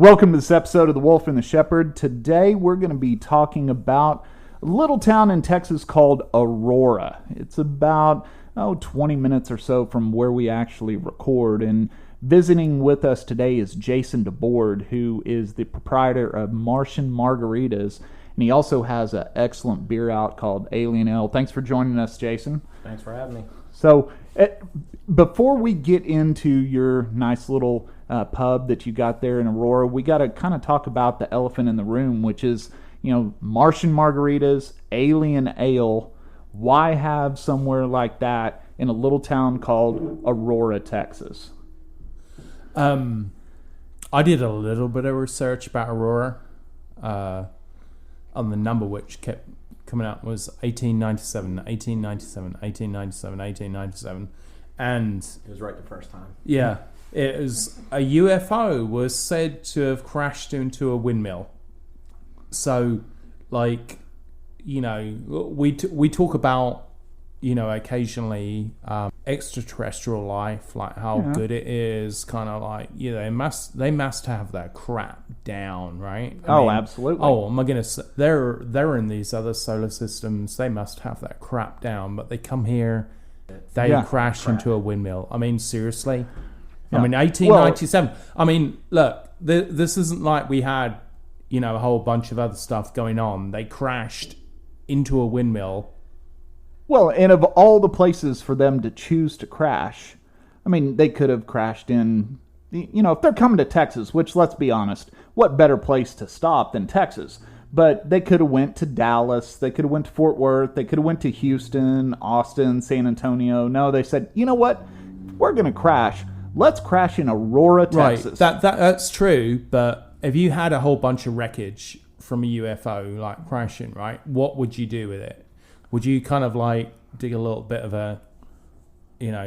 Welcome to this episode of The Wolf and the Shepherd. Today we're going to be talking about a little town in Texas called Aurora. It's about 20 minutes or so from where we actually record. And visiting with us today is Jason DeBord, who is the proprietor of Martian Margaritas. And he also has an excellent beer out called Alien Ale. Thanks for joining us, Jason. Thanks for having me. So before we get into your nice little pub that you got there in Aurora, we got to kind of talk about the elephant in the room, which is, Martian Margaritas, Alien Ale. Why have somewhere like that in a little town called Aurora, Texas? I did a little bit of research about Aurora, on the number which kept coming out was 1897, 1897, 1897, 1897, and it was right the first time. Yeah, it was a UFO was said to have crashed into a windmill. So, we talk about occasionally extraterrestrial life, like how good it is, kind of like they must have that crap down, right? I mean, absolutely. Oh my goodness, they're in these other solar systems. They must have that crap down, but they come here, they crash into a windmill. I mean, seriously. Yeah. I mean, 1897. Look, this isn't like we had a whole bunch of other stuff going on. They crashed into a windmill. Well, and of all the places for them to choose to crash, they could have crashed in, if they're coming to Texas, which, let's be honest, what better place to stop than Texas? But they could have went to Dallas, they could have went to Fort Worth, they could have went to Houston, Austin, San Antonio. No, they said, you know what? We're going to crash. Let's crash in Aurora, Texas. Right, that's true, but if you had a whole bunch of wreckage from a UFO, like crashing, right, what would you do with it? Would you kind of dig a little bit of a,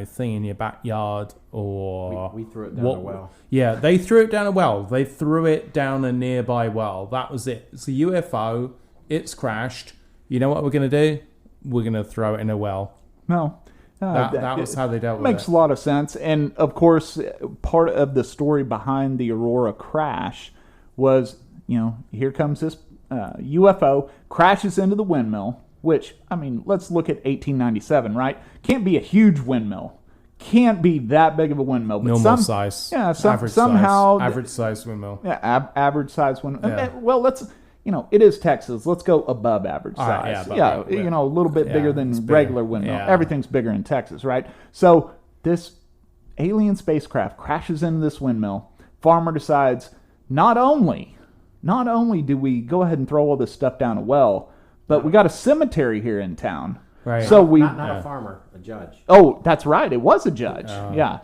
thing in your backyard, or we threw it down a well? Yeah, they threw it down a well. They threw it down a nearby well. That was it. It's a UFO. It's crashed. You know what we're going to do? We're going to throw it in a well. No. That was how they dealt with it. Makes a lot of sense. And, of course, part of the story behind the Aurora crash was, here comes this UFO, crashes into the windmill, which, let's look at 1897, right? Can't be a huge windmill. Can't be that big of a windmill. But normal size. Yeah, average somehow. Average size windmill. Yeah, average size windmill. Yeah. Well, let's... it is Texas. Let's go above average size. Right, a little bit bigger than regular windmill. Yeah. Everything's bigger in Texas, right? So this alien spacecraft crashes into this windmill. Farmer decides, not only do we go ahead and throw all this stuff down a well, but we got a cemetery here in town. Right. So not a farmer, a judge. Oh, that's right. It was a judge. Yeah.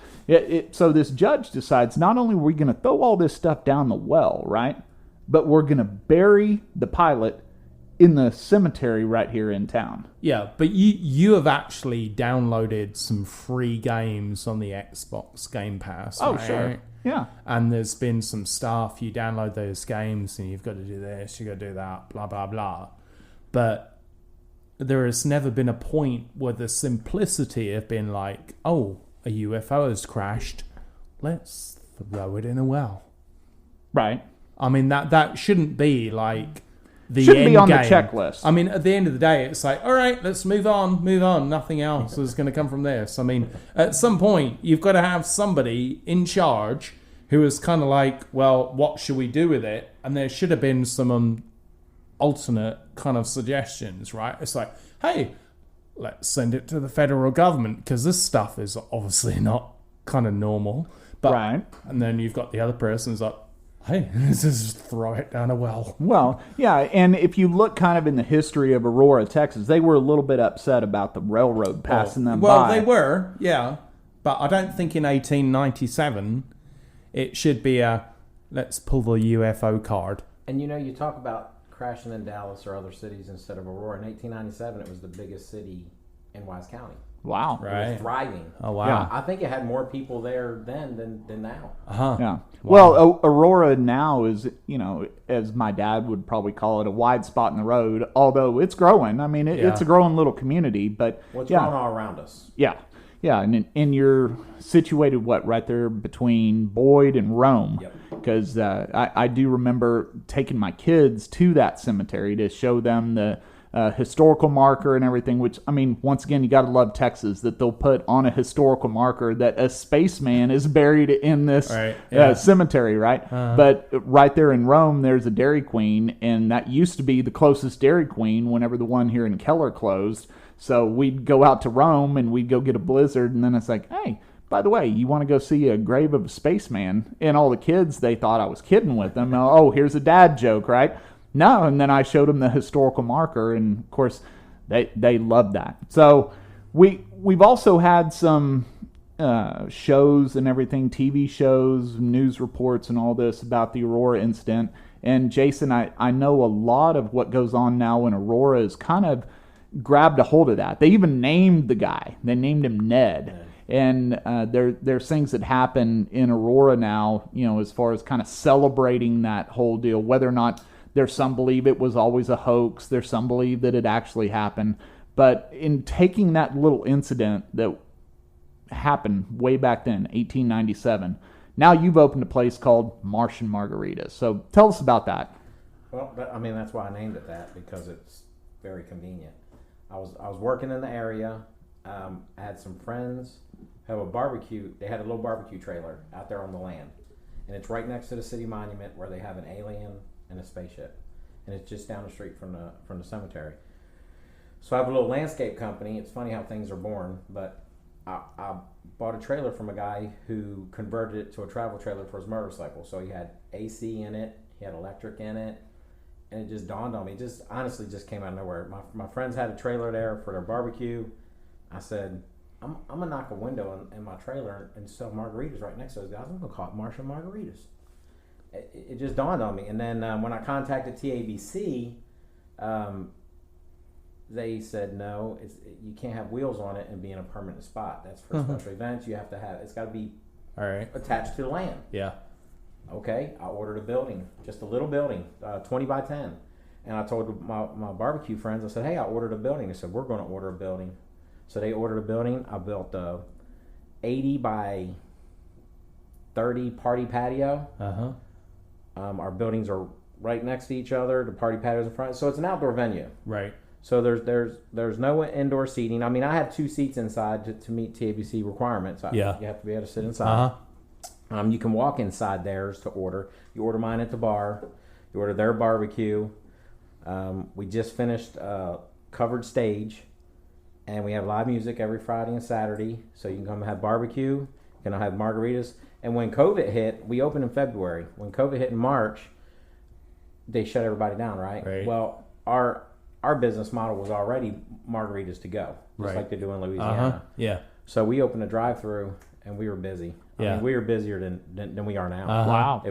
So this judge decides, not only are we going to throw all this stuff down the well, right? But we're going to bury the pilot in the cemetery right here in town. Yeah, but you have actually downloaded some free games on the Xbox Game Pass. Oh, right? sure. Yeah. And there's been some stuff. You download those games and you've got to do this, you've got to do that, blah, blah, blah. But there has never been a point where the simplicity of being like, oh, a UFO has crashed. Let's throw it in a well. Right. That shouldn't be like the shouldn't end be on game. The checklist. At the end of the day, it's like, all right, let's move on. Nothing else is going to come from this. At some point, you've got to have somebody in charge who is kind of like, well, what should we do with it? And there should have been some alternate kind of suggestions, right? It's like, hey, let's send it to the federal government because this stuff is obviously not kind of normal. But, right. And then you've got the other person who's like, hey, let's just throw it down a well. Well, yeah, and if you look kind of in the history of Aurora, Texas, they were a little bit upset about the railroad passing them by. Well, they were, yeah. But I don't think in 1897 it should be let's pull the UFO card. And you talk about crashing in Dallas or other cities instead of Aurora. In 1897, it was the biggest city in Wise County. Wow. It was thriving. Oh, wow. Yeah. I think it had more people there then than now. Uh-huh. Yeah. Wow. Well, Aurora now is, as my dad would probably call it, a wide spot in the road, although it's growing. It's a growing little community, but Well, it's growing all around us. Yeah. Yeah, and you're situated, what, right there between Boyd and Rome. Yep. Because I do remember taking my kids to that cemetery to show them the historical marker and everything, which, I mean, once again, you got to love Texas, that they'll put on a historical marker that a spaceman is buried in this cemetery, right? But right there in Rome, there's a Dairy Queen, and that used to be the closest Dairy Queen whenever the one here in Keller closed. So we'd go out to Rome, and we'd go get a Blizzard, and then it's like, hey, by the way, you want to go see a grave of a spaceman? And all the kids, they thought I was kidding with them. Oh, here's a dad joke, right? No, and then I showed them the historical marker, and of course, they loved that. So we've also had some shows and everything, TV shows, news reports, and all this about the Aurora incident. And Jason, I know a lot of what goes on now in Aurora is kind of grabbed a hold of that. They even named the guy. They named him Ned. And there's things that happen in Aurora now, as far as kind of celebrating that whole deal, whether or not there's some believe it was always a hoax, there's some believe that it actually happened. But in taking that little incident that happened way back then, 1897, now you've opened a place called Martian Margaritas. So tell us about that. Well, that's why I named it that, because it's very convenient. I was working in the area. I had some friends have a barbecue. They had a little barbecue trailer out there on the land, and it's right next to the city monument where they have an alien and a spaceship, and it's just down the street from the cemetery. So I have a little landscape company. It's funny how things are born, but I bought a trailer from a guy who converted it to a travel trailer for his motorcycle. So he had AC in it, he had electric in it, and it just dawned on me. It just honestly just came out of nowhere. My friends had a trailer there for their barbecue. I said, I'm gonna knock a window in my trailer and sell margaritas right next to those guys. I'm gonna call it Martian Margaritas. It just dawned on me. And then when I contacted TABC, they said no, you can't have wheels on it and be in a permanent spot. That's for special events. You have to have it's got to be attached to the land. Yeah. Okay, I ordered a building, just a little building, 20 by 10. And I told my barbecue friends, I said, hey, I ordered a building. They said, we're going to order a building. So they ordered a building. I built a 80 by 30 party patio. Our buildings are right next to each other. The party patio's in front. So it's an outdoor venue. Right. So there's no indoor seating. I mean, I have 2 seats inside to meet TABC requirements. You have to be able to sit inside. You can walk inside theirs to order. You order mine at the bar. You order their barbecue. We just finished covered stage, and we have live music every Friday and Saturday. So you can come have barbecue. You can have margaritas. And when COVID hit, we opened in February. When COVID hit in March, they shut everybody down, right? Well, our business model was already margaritas to go, just like they do in Louisiana. Yeah. So we opened a drive-through, and we were busy. I mean, we were busier than we are now. Wow.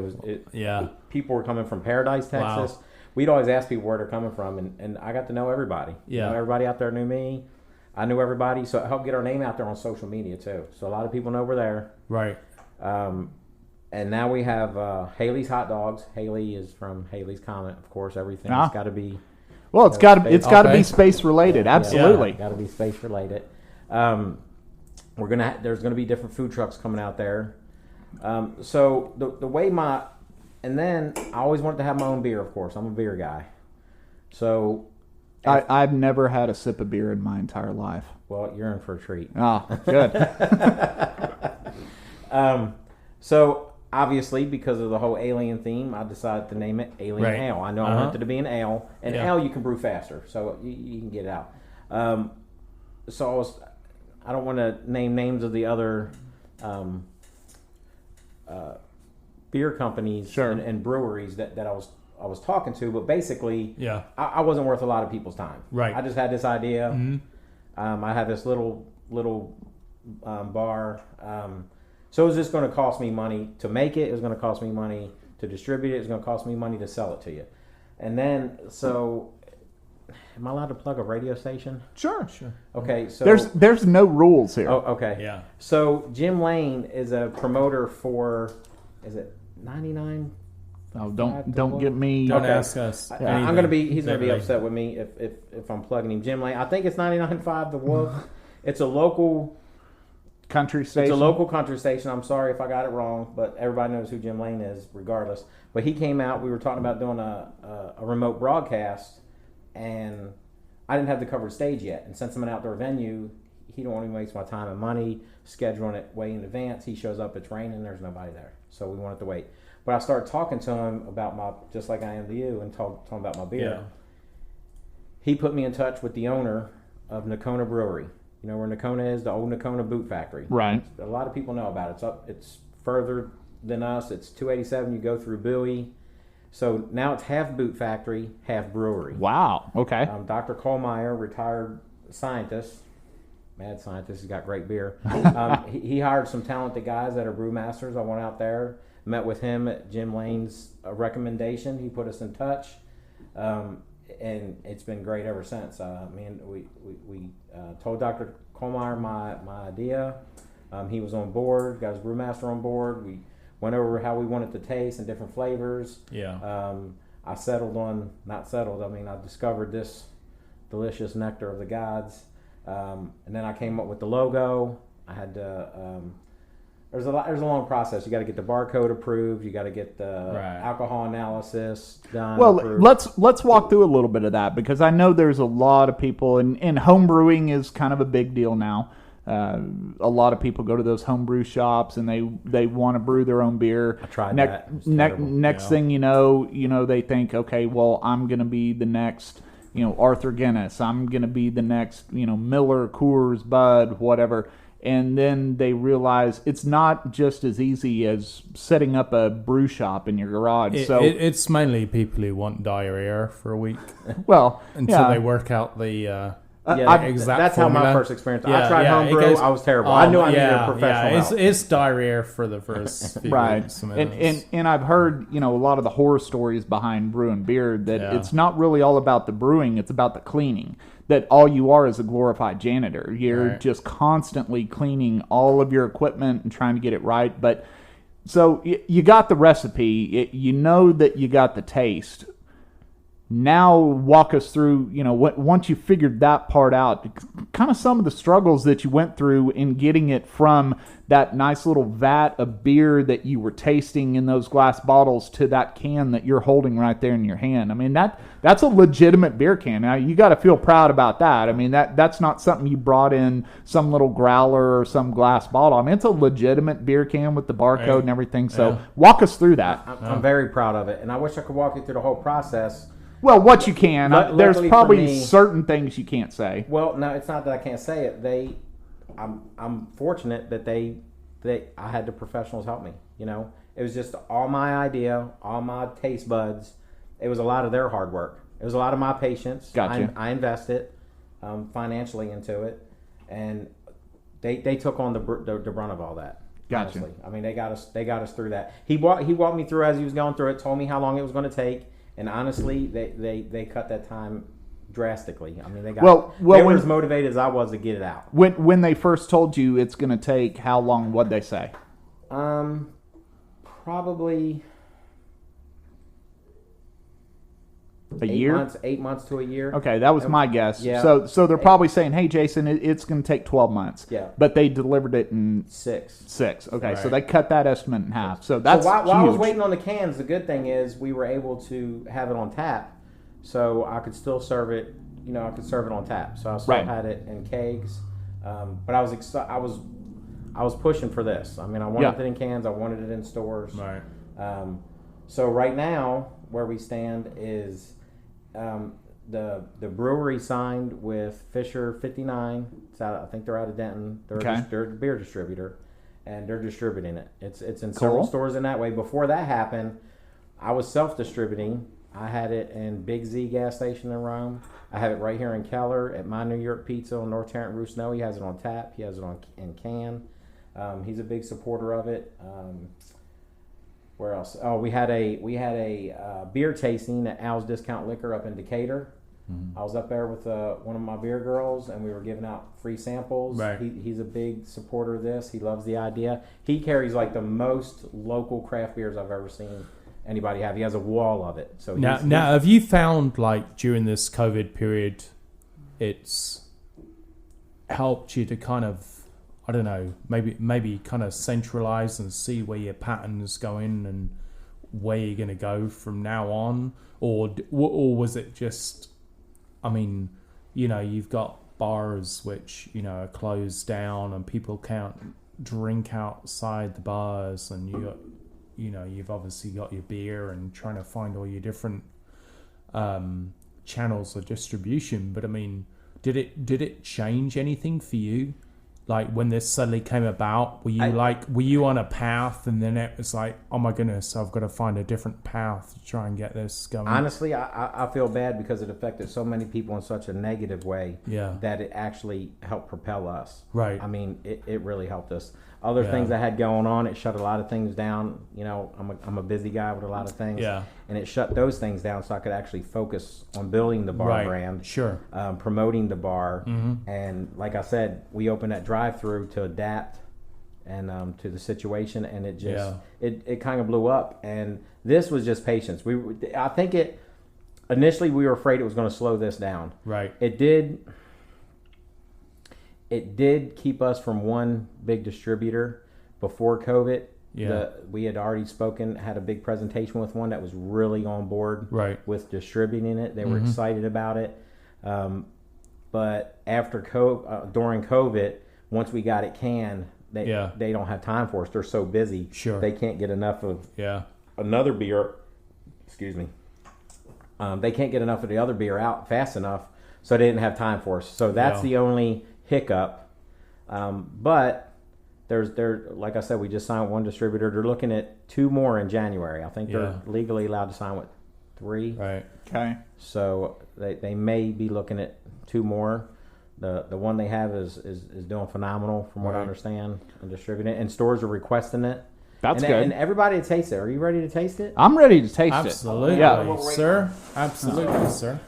People were coming from Paradise, Texas. Wow. We'd always ask people where they're coming from, and I got to know everybody. Yeah. Everybody out there knew me. I knew everybody, so it helped get our name out there on social media too. So a lot of people know we're there. Right. And now we have Haley's Hot Dogs. Haley is from Haley's Comet, of course. Everything's got to be. Well, it's got to be space related. Absolutely, got to be space related. There's gonna be different food trucks coming out there. So the way and then I always wanted to have my own beer. Of course, I'm a beer guy. So I've never had a sip of beer in my entire life. Well, you're in for a treat. Good. So obviously, because of the whole alien theme, I decided to name it Alien Ale. I know I wanted it to be an ale, and ale you can brew faster, so you can get it out. I don't want to name names of the other beer companies and breweries that I was talking to, but basically, I wasn't worth a lot of people's time. Right. I just had this idea. I had this little bar. So it was just going to cost me money to make it. It was going to cost me money to distribute it. It was going to cost me money to sell it to you. And then, am I allowed to plug a radio station? Sure. Okay, so there's no rules here. Oh, okay. Yeah. So Jim Lane is a promoter for, is it 99? Oh, don't get me. Don't ask us. He's gonna be upset with me if I'm plugging him. Jim Lane. I think it's 99.5 The Wolf. It's a local country station? It's a local country station. I'm sorry if I got it wrong, but everybody knows who Jim Lane is, regardless. But he came out. We were talking about doing a remote broadcast, and I didn't have the covered stage yet. And since I'm an outdoor venue, he don't want to waste my time and money scheduling it way in advance. He shows up, it's raining, there's nobody there. So we wanted to wait. But I started talking to him about just like I am to you, and talking about my beer. Yeah. He put me in touch with the owner of Nakona Brewery. You know where Nakona is? The old Nakona Boot Factory. Right. A lot of people know about it. It's further than us. It's 287. You go through Bowie. So now it's half boot factory, half brewery. Wow. Okay. Dr. Kohlmeyer, retired scientist, mad scientist. He's got great beer. He hired some talented guys that are brewmasters. I went out there, met with him at Jim Lane's recommendation. He put us in touch, and it's been great ever since. We told Dr. Kohlmeyer my idea. He was on board. Got his brewmaster on board. We went over how we wanted to taste and different flavors. Yeah. I discovered this delicious nectar of the gods. And then I came up with the logo. I had to, there's a long process. You got to get the barcode approved. You got to get the alcohol analysis done. Well, approved. let's walk through a little bit of that, because I know there's a lot of people, and home brewing is kind of a big deal now. A lot of people go to those homebrew shops and they want to brew their own beer. I tried that. Next thing you know, they think, okay, well, I'm going to be the next, Arthur Guinness. I'm going to be the next, Miller, Coors, Bud, whatever. And then they realize it's not just as easy as setting up a brew shop in your garage. It's mainly people who want diarrhea for a week. Well, until they work out the exact that's formula. how my first experience. I tried homebrew. I was terrible. I knew I needed a professional help. It's diarrhea for the first few weeks. And I've heard a lot of the horror stories behind brewing beer that it's not really all about the brewing; it's about the cleaning. That all you are is a glorified janitor. You're just constantly cleaning all of your equipment and trying to get it right. But so you got the recipe. You know that you got the taste. Now walk us through, once you figured that part out, kind of some of the struggles that you went through in getting it from that nice little vat of beer that you were tasting in those glass bottles to that can that you're holding right there in your hand. I mean, that's a legitimate beer can. Now, you got to feel proud about that. I mean, that's not something you brought in some little growler or some glass bottle. I mean, it's a legitimate beer can with the barcode and everything. So walk us through that. I'm very proud of it, and I wish I could walk you through the whole process. Well, what you can. There's probably me, certain things you can't say. Well, no, it's not that I can't say it. I'm fortunate that I had the professionals help me. It was just all my idea, all my taste buds. It was a lot of their hard work. It was a lot of my patience. Gotcha. I invested financially into it, and they took on the brunt of all that. Gotcha. Honestly. I mean, they got us through that. He walked me through as he was going through it. Told me how long it was going to take. And honestly, they cut that time drastically. I mean, they were as motivated as I was to get it out. When they first told you it's going to take how long? What'd they say? Probably a year. 8 months to a year. Okay, that was my guess. Yeah. So they're probably saying, "Hey, Jason, it's going to take 12 months." Yeah. But they delivered it in six. Okay, so they cut that estimate in half. So that's while huge. I was waiting on the cans, the good thing is we were able to have it on tap, so I could still serve it. I could serve it on tap. So I still had it in kegs, but I was pushing for this. I mean, I wanted it in cans. I wanted it in stores. Right. So right now, where we stand is. The brewery signed with Fisher 59. I think they're out of Denton. They're a beer distributor, and they're distributing it. It's in several stores in that way. Before that happened, I was self-distributing. I had it in Big Z gas station in Rome. I have it right here in Keller at My New York Pizza on North Tarrant Roost Snow. He has it on tap. He has it in can. He's a big supporter of it. Where else? Oh, we had a beer tasting at Al's Discount Liquor up in Decatur. Mm-hmm. I was up there with one of my beer girls, and we were giving out free samples. Right. He's a big supporter of this. He loves the idea. He carries like the most local craft beers I've ever seen anybody have. He has a wall of it. So now, have you found like during this COVID period, it's helped you to kind of, I don't know, maybe kind of centralize and see where your pattern's going and where you're going to go from now on, or was it just, I mean, you've got bars which are closed down and people can't drink outside the bars, and you've obviously got your beer and trying to find all your different channels of distribution. But I mean, did it change anything for you? Like when this suddenly came about, were you on a path, and then it was like, oh my goodness, I've got to find a different path to try and get this going? Honestly, I feel bad because it affected so many people in such a negative way. Yeah. That it actually helped propel us. Right. I mean, it really helped us. Other things I had going on, it shut a lot of things down. I'm a busy guy with a lot of things. Yeah. And it shut those things down so I could actually focus on building the bar brand. Sure. Promoting the bar. Mm-hmm. And like I said, we opened that drive-through to adapt and to the situation, and it just it kind of blew up. And this was just patience. I think initially we were afraid it was going to slow this down. Right. It did keep us from one big distributor before COVID. Yeah. We had already had a big presentation with one that was really on board with distributing it. They were excited about it. But after during COVID, once we got it canned, they don't have time for us. They're so busy. Sure. They can't get enough of another beer. Excuse me. They can't get enough of the other beer out fast enough, so they didn't have time for us. So that's the only hiccup. But there's like I said, we just signed one distributor. They're looking at 2 more in January. I think they're legally allowed to sign with 3. Right. Okay. So they may be looking at 2 more. The one they have is doing phenomenal from what I understand, and distributing it. And stores are requesting it. That's good. And everybody to taste it. Are you ready to taste it? I'm ready to taste Absolutely, it. Yeah. sir. Absolutely, sir.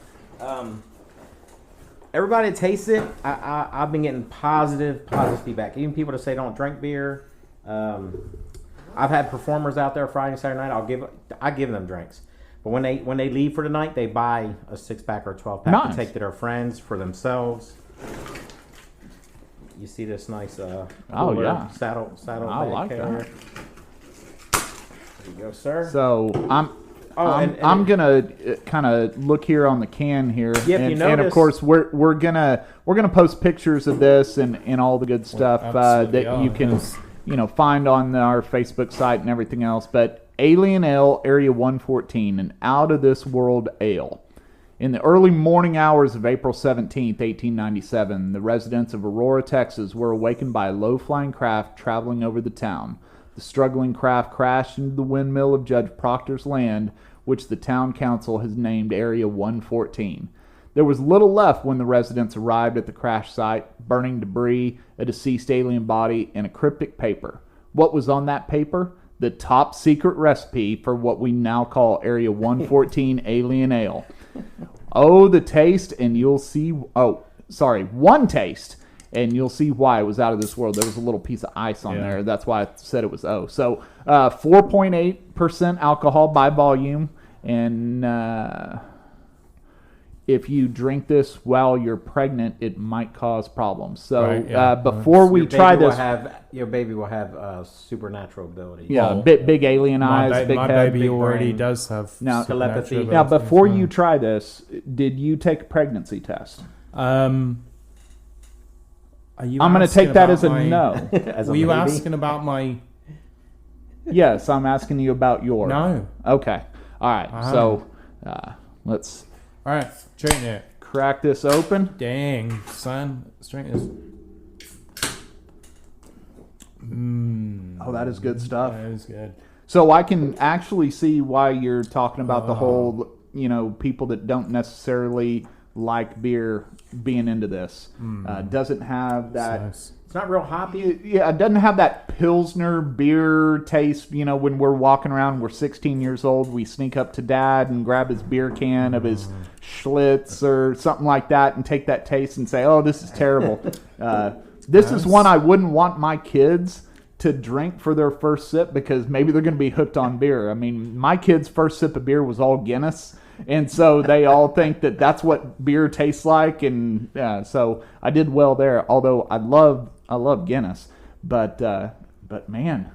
Everybody taste it. I've been getting positive feedback. Even people that say don't drink beer. I've had performers out there Friday and Saturday night. I give them drinks, but when they leave for the night, they buy a 6-pack or a 12-pack to take to their friends, for themselves. You see this nice saddle I like carrier. that. There you go, sir. So I'm gonna kind of look here on the can here, and of course we're gonna post pictures of this and all the good stuff that you can find on our Facebook site and everything else. But Alien Ale Area 114, an out of this world ale. In the early morning hours of April 17th, 1897, the residents of Aurora, Texas, were awakened by a low-flying craft traveling over the town. The struggling craft crashed into the windmill of Judge Proctor's land, which the town council has named Area 114. There was little left when the residents arrived at the crash site: burning debris, a deceased alien body, and a cryptic paper. What was on that paper? The top secret recipe for what we now call Area 114 Alien Ale. Oh, the taste, and you'll see... one taste, and you'll see why it was out of this world. There was a little piece of ice on there. That's why I said it was O. So 4.8% alcohol by volume, and if you drink this while you're pregnant, it might cause problems. So before we try this... your baby will have supernatural abilities. Yeah, big alien eyes, big my head, baby big already brain. does have telepathy. Now, before you try this, did you take a pregnancy test? I'm going to take that as a no. Were you asking about my... Yes, I'm asking you about yours. No. Okay. All right. So let's... All right, straighten it. Crack this open. Dang, son. Straighten this. Oh, that is good stuff. That is good. So I can actually see why you're talking about the whole, people that don't necessarily like beer being into this. Doesn't have that... Nice. It's not real hoppy. Yeah, it doesn't have that Pilsner beer taste. When we're walking around, we're 16 years old, we sneak up to Dad and grab his beer can of his Schlitz or something like that and take that taste and say, oh, this is terrible. This is one I wouldn't want my kids to drink for their first sip, because maybe they're going to be hooked on beer. I mean, my kids' first sip of beer was all Guinness. And so they all think that that's what beer tastes like. And so I did well there, although I love Guinness. But man,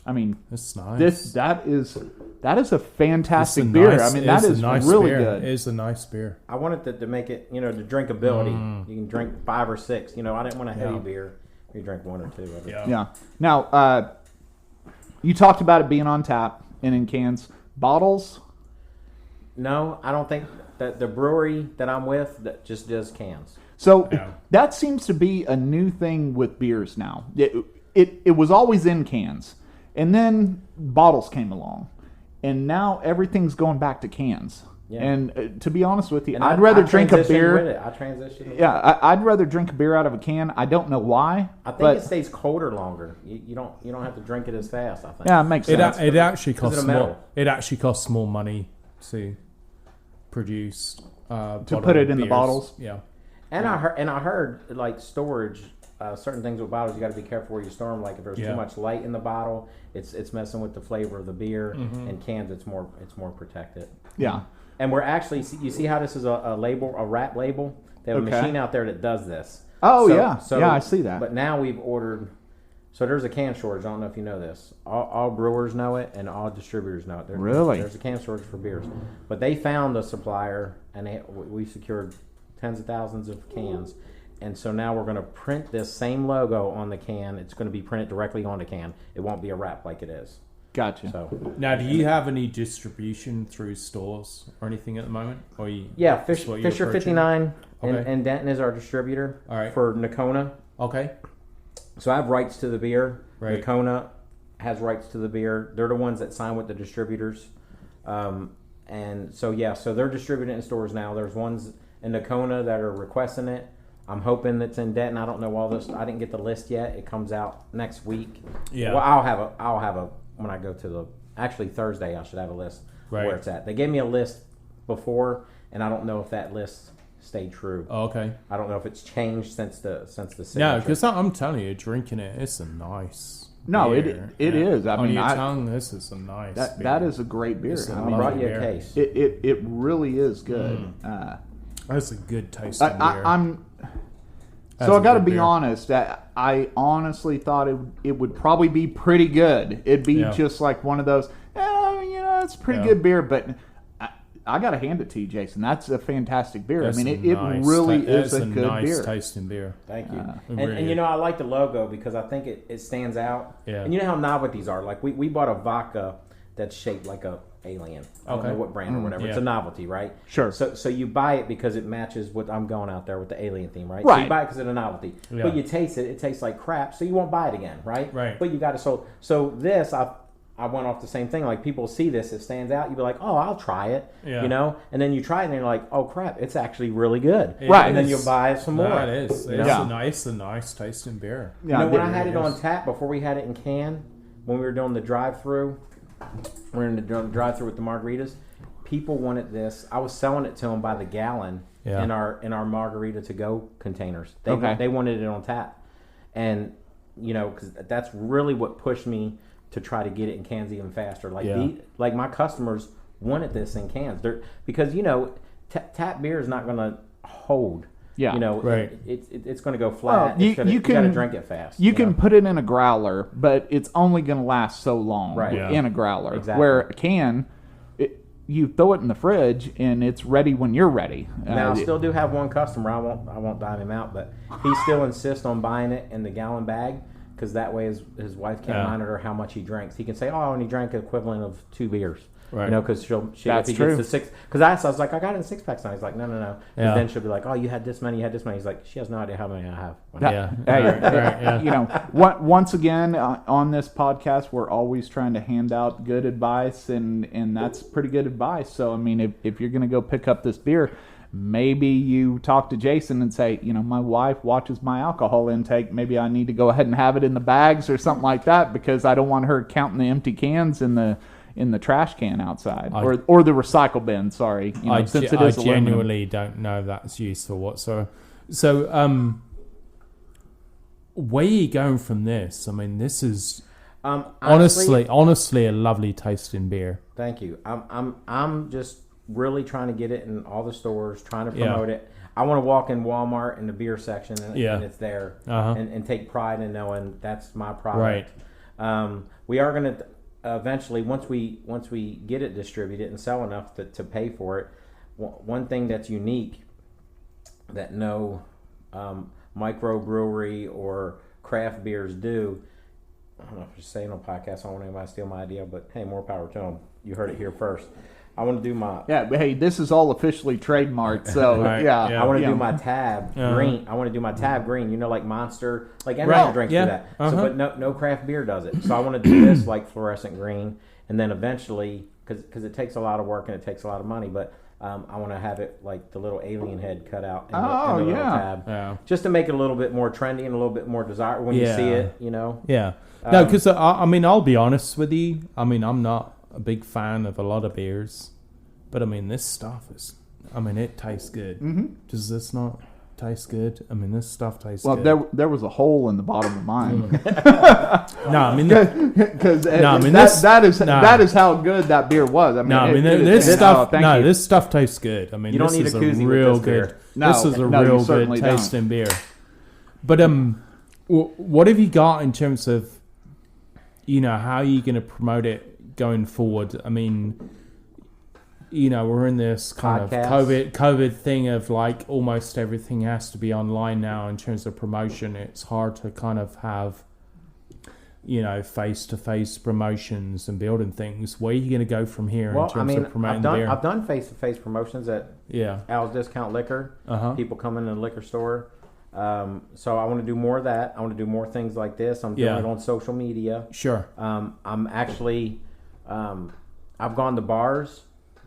I mean, It's nice. that is a fantastic It's a beer. nice- I mean, it that a is nice really beer. good. It is a nice beer. I wanted to make it, the drinkability. You can drink 5 or 6. I didn't want a heavy beer. You drink 1 or 2 of it. Yeah. Now, you talked about it being on tap and in cans. Bottles? No, I don't think that the brewery that I'm with that just does cans. So Yeah. that seems to be a new thing with beers now. It was always in cans, and then bottles came along, and now everything's going back to cans. Yeah. And to be honest with you, And I'd rather I drink a transitioned beer. with it. I transitioned. Yeah, I'd rather drink a beer out of a can. I don't know why. I think but it stays colder longer. You don't have to drink it as fast. I think. yeah, it makes sense. It actually costs a metal? more. It actually costs more money to produce To put it in the beers. bottles? Yeah. And I heard like storage, certain things with bottles you got to be careful where you store them. Like if there's Yeah. too much light in the bottle, it's messing with the flavor of the beer. Mm-hmm. And cans, it's more protected. Yeah. And we're actually you see how this is a label, a wrap label. They have Okay. a machine out there that does this. Oh, yeah. Yeah, I see that. But now we've ordered. So there's a can shortage. I don't know if you know this. All brewers know it, and all distributors know it. Really? There's a can shortage for beers, but they found a supplier, and we secured tens of thousands of cans. And so now we're going to print this same logo on the can. It's going to be printed directly on the can. It won't be a wrap like it is. Gotcha. So Now, do you have any distribution through stores or anything at the moment? Or you, yeah, that's what you're Fisher approaching? 59 Okay. and Denton is our distributor All right. for Nakona. Okay. So I have rights to the beer. Right. Nakona has rights to the beer. They're the ones that sign with the distributors. And so, so they're distributing it in stores now. There's ones in Nakona that are requesting it. I'm hoping it's in Denton. I don't know all this. I didn't get the list yet. It comes out next week. Yeah. Well, I'll have a when I go to actually Thursday. I should have a list Right. where it's at. They gave me a list before, and I don't know if that list stayed true. Oh, okay. I don't know if it's changed since the signature. No, because I'm telling you, drinking it, it's a nice. No, beer. it is. I on mean, your tongue, this is a nice. beer. that is a great beer. It's a I I mean, brought you beer. a case. it really is good. That's a good tasting beer. I'm. That's So a I got to good be beer. honest. I honestly thought it would probably be pretty good. It'd be Yeah. just like one of those. It's a pretty Yeah. good beer, but I got to hand it to you, Jason. That's a fantastic beer. That's I mean, a it nice really ta- is that's a good nice beer. tasting beer. Thank you. really And I like the logo because I think it stands out. Yeah. And you know how novelties are. Like we bought a vodka that's shaped like a alien. I don't Okay. know what brand or whatever. It's yeah. a novelty, right? Sure. So you buy it because it matches what I'm going out there with the alien theme, right? So Right. you buy it because it's a novelty. Yeah. But you taste it, it tastes like crap, so you won't buy it again, right? Right. But you got to so this I went off the same thing. Like people see this, it stands out. You be like, oh, I'll try it. Yeah. And then you try it, and you're like, oh crap, it's actually really good. It Right. And then is. you'll buy some more. No, it is. It's Yeah. a nice tasting beer. Yeah, When it I had it on is. tap before we had it in can, when we were doing the drive-through, we were in the drive-through with the margaritas. People wanted this. I was selling it to them by the gallon Yeah. in our margarita to go containers. Okay. They wanted it on tap, and because that's really what pushed me to try to get it in cans even faster. Like Yeah. like my customers wanted this in cans. Because tap beer is not going to hold. Yeah. Right. It's going to go flat. you you got to can- drink it fast. You can put it in a growler, but it's only going to last so long Right. Yeah. in a growler. Exactly. Where a can, you throw it in the fridge and it's ready when you're ready. Now, I still do have one customer. I won't dive him out, but he still insists on buying it in the gallon bag because that way his wife can Yeah. monitor how much he drinks. He can say, "Oh, and he drank equivalent of 2 beers." Right. Because That's if he true. gets the 6. Because I was like, I got it in 6-packs now. He's like, no. 'Cause Yeah. then she'll be like, oh, you had this many, you had this many. He's like, she has no idea how many I have. Yeah. Hey, Right, right, yeah. Once again on this podcast, we're always trying to hand out good advice, and that's pretty good advice. So, I mean, if you're going to go pick up this beer, maybe you talk to Jason and say, my wife watches my alcohol intake. Maybe I need to go ahead and have it in the bags or something like that because I don't want her counting the empty cans in the trash can outside or the recycle bin. Sorry, since it is I aluminum. genuinely don't know if that's useful whatsoever. So, where are you going from this? I mean, this is honestly a lovely tasting beer. Thank you. I'm just really trying to get it in all the stores, trying to promote it. I want to walk in Walmart in the beer section and it's there, and take pride in knowing that's my product. Right. We are going to eventually, once we get it distributed and sell enough to pay for it. One thing that's unique that no microbrewery or craft beers do. I don't know if I'm saying on podcast. I don't want anybody to steal my idea, but hey, more power to them. You heard it here first. I want to do my... Yeah, but hey, this is all officially trademarked, so I want to do my tab green. I want to do my tab green. You know, like Monster, like energy drinks do that. So, but no craft beer does it. So I want to do this like fluorescent green, and then eventually, because it takes a lot of work and it takes a lot of money, but I want to have it like the little alien head cut out in the little tab, just to make it a little bit more trendy and a little bit more desirable when you see it. You know. Yeah. No, because I mean, I'll be honest with you. I mean, I'm not a big fan of a lot of beers, but I mean, this stuff is, I mean, it tastes good. Mm-hmm. Does this not taste good? I mean, this stuff tastes good. Well, there was a hole in the bottom of mine. No, I mean, that is how good that beer was. I mean, this stuff tastes good. I mean, you don't this need is a koozie a real with this good. beer. This is a real good tasting beer. But what have you got in terms of, you know, how are you going to promote it going forward? I mean, you know, we're in this kind of COVID thing of like almost everything has to be online now in terms of promotion. It's hard to kind of have, you know, face-to-face promotions and building things. Where are you going to go from here in terms of promoting the beer? I've done face-to-face promotions at Al's Discount Liquor. People come in the liquor store. So I want to do more of that. I want to do more things like this. I'm doing it on social media. Sure. I'm actually, I've gone to bars.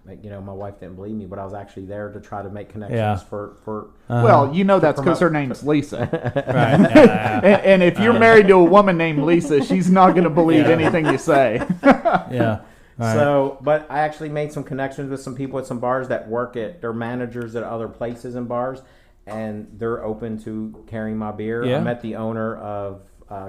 Like, you know, my wife didn't believe me, but I was actually there to try to make connections for well, you know, that's because her name's Lisa. Right. And if you're married to a woman named Lisa, she's not going to believe anything you say. Yeah. Right. So, but I actually made some connections with some people at some bars that work at, they're managers at other places and bars, and they're open to carrying my beer. I met the owner of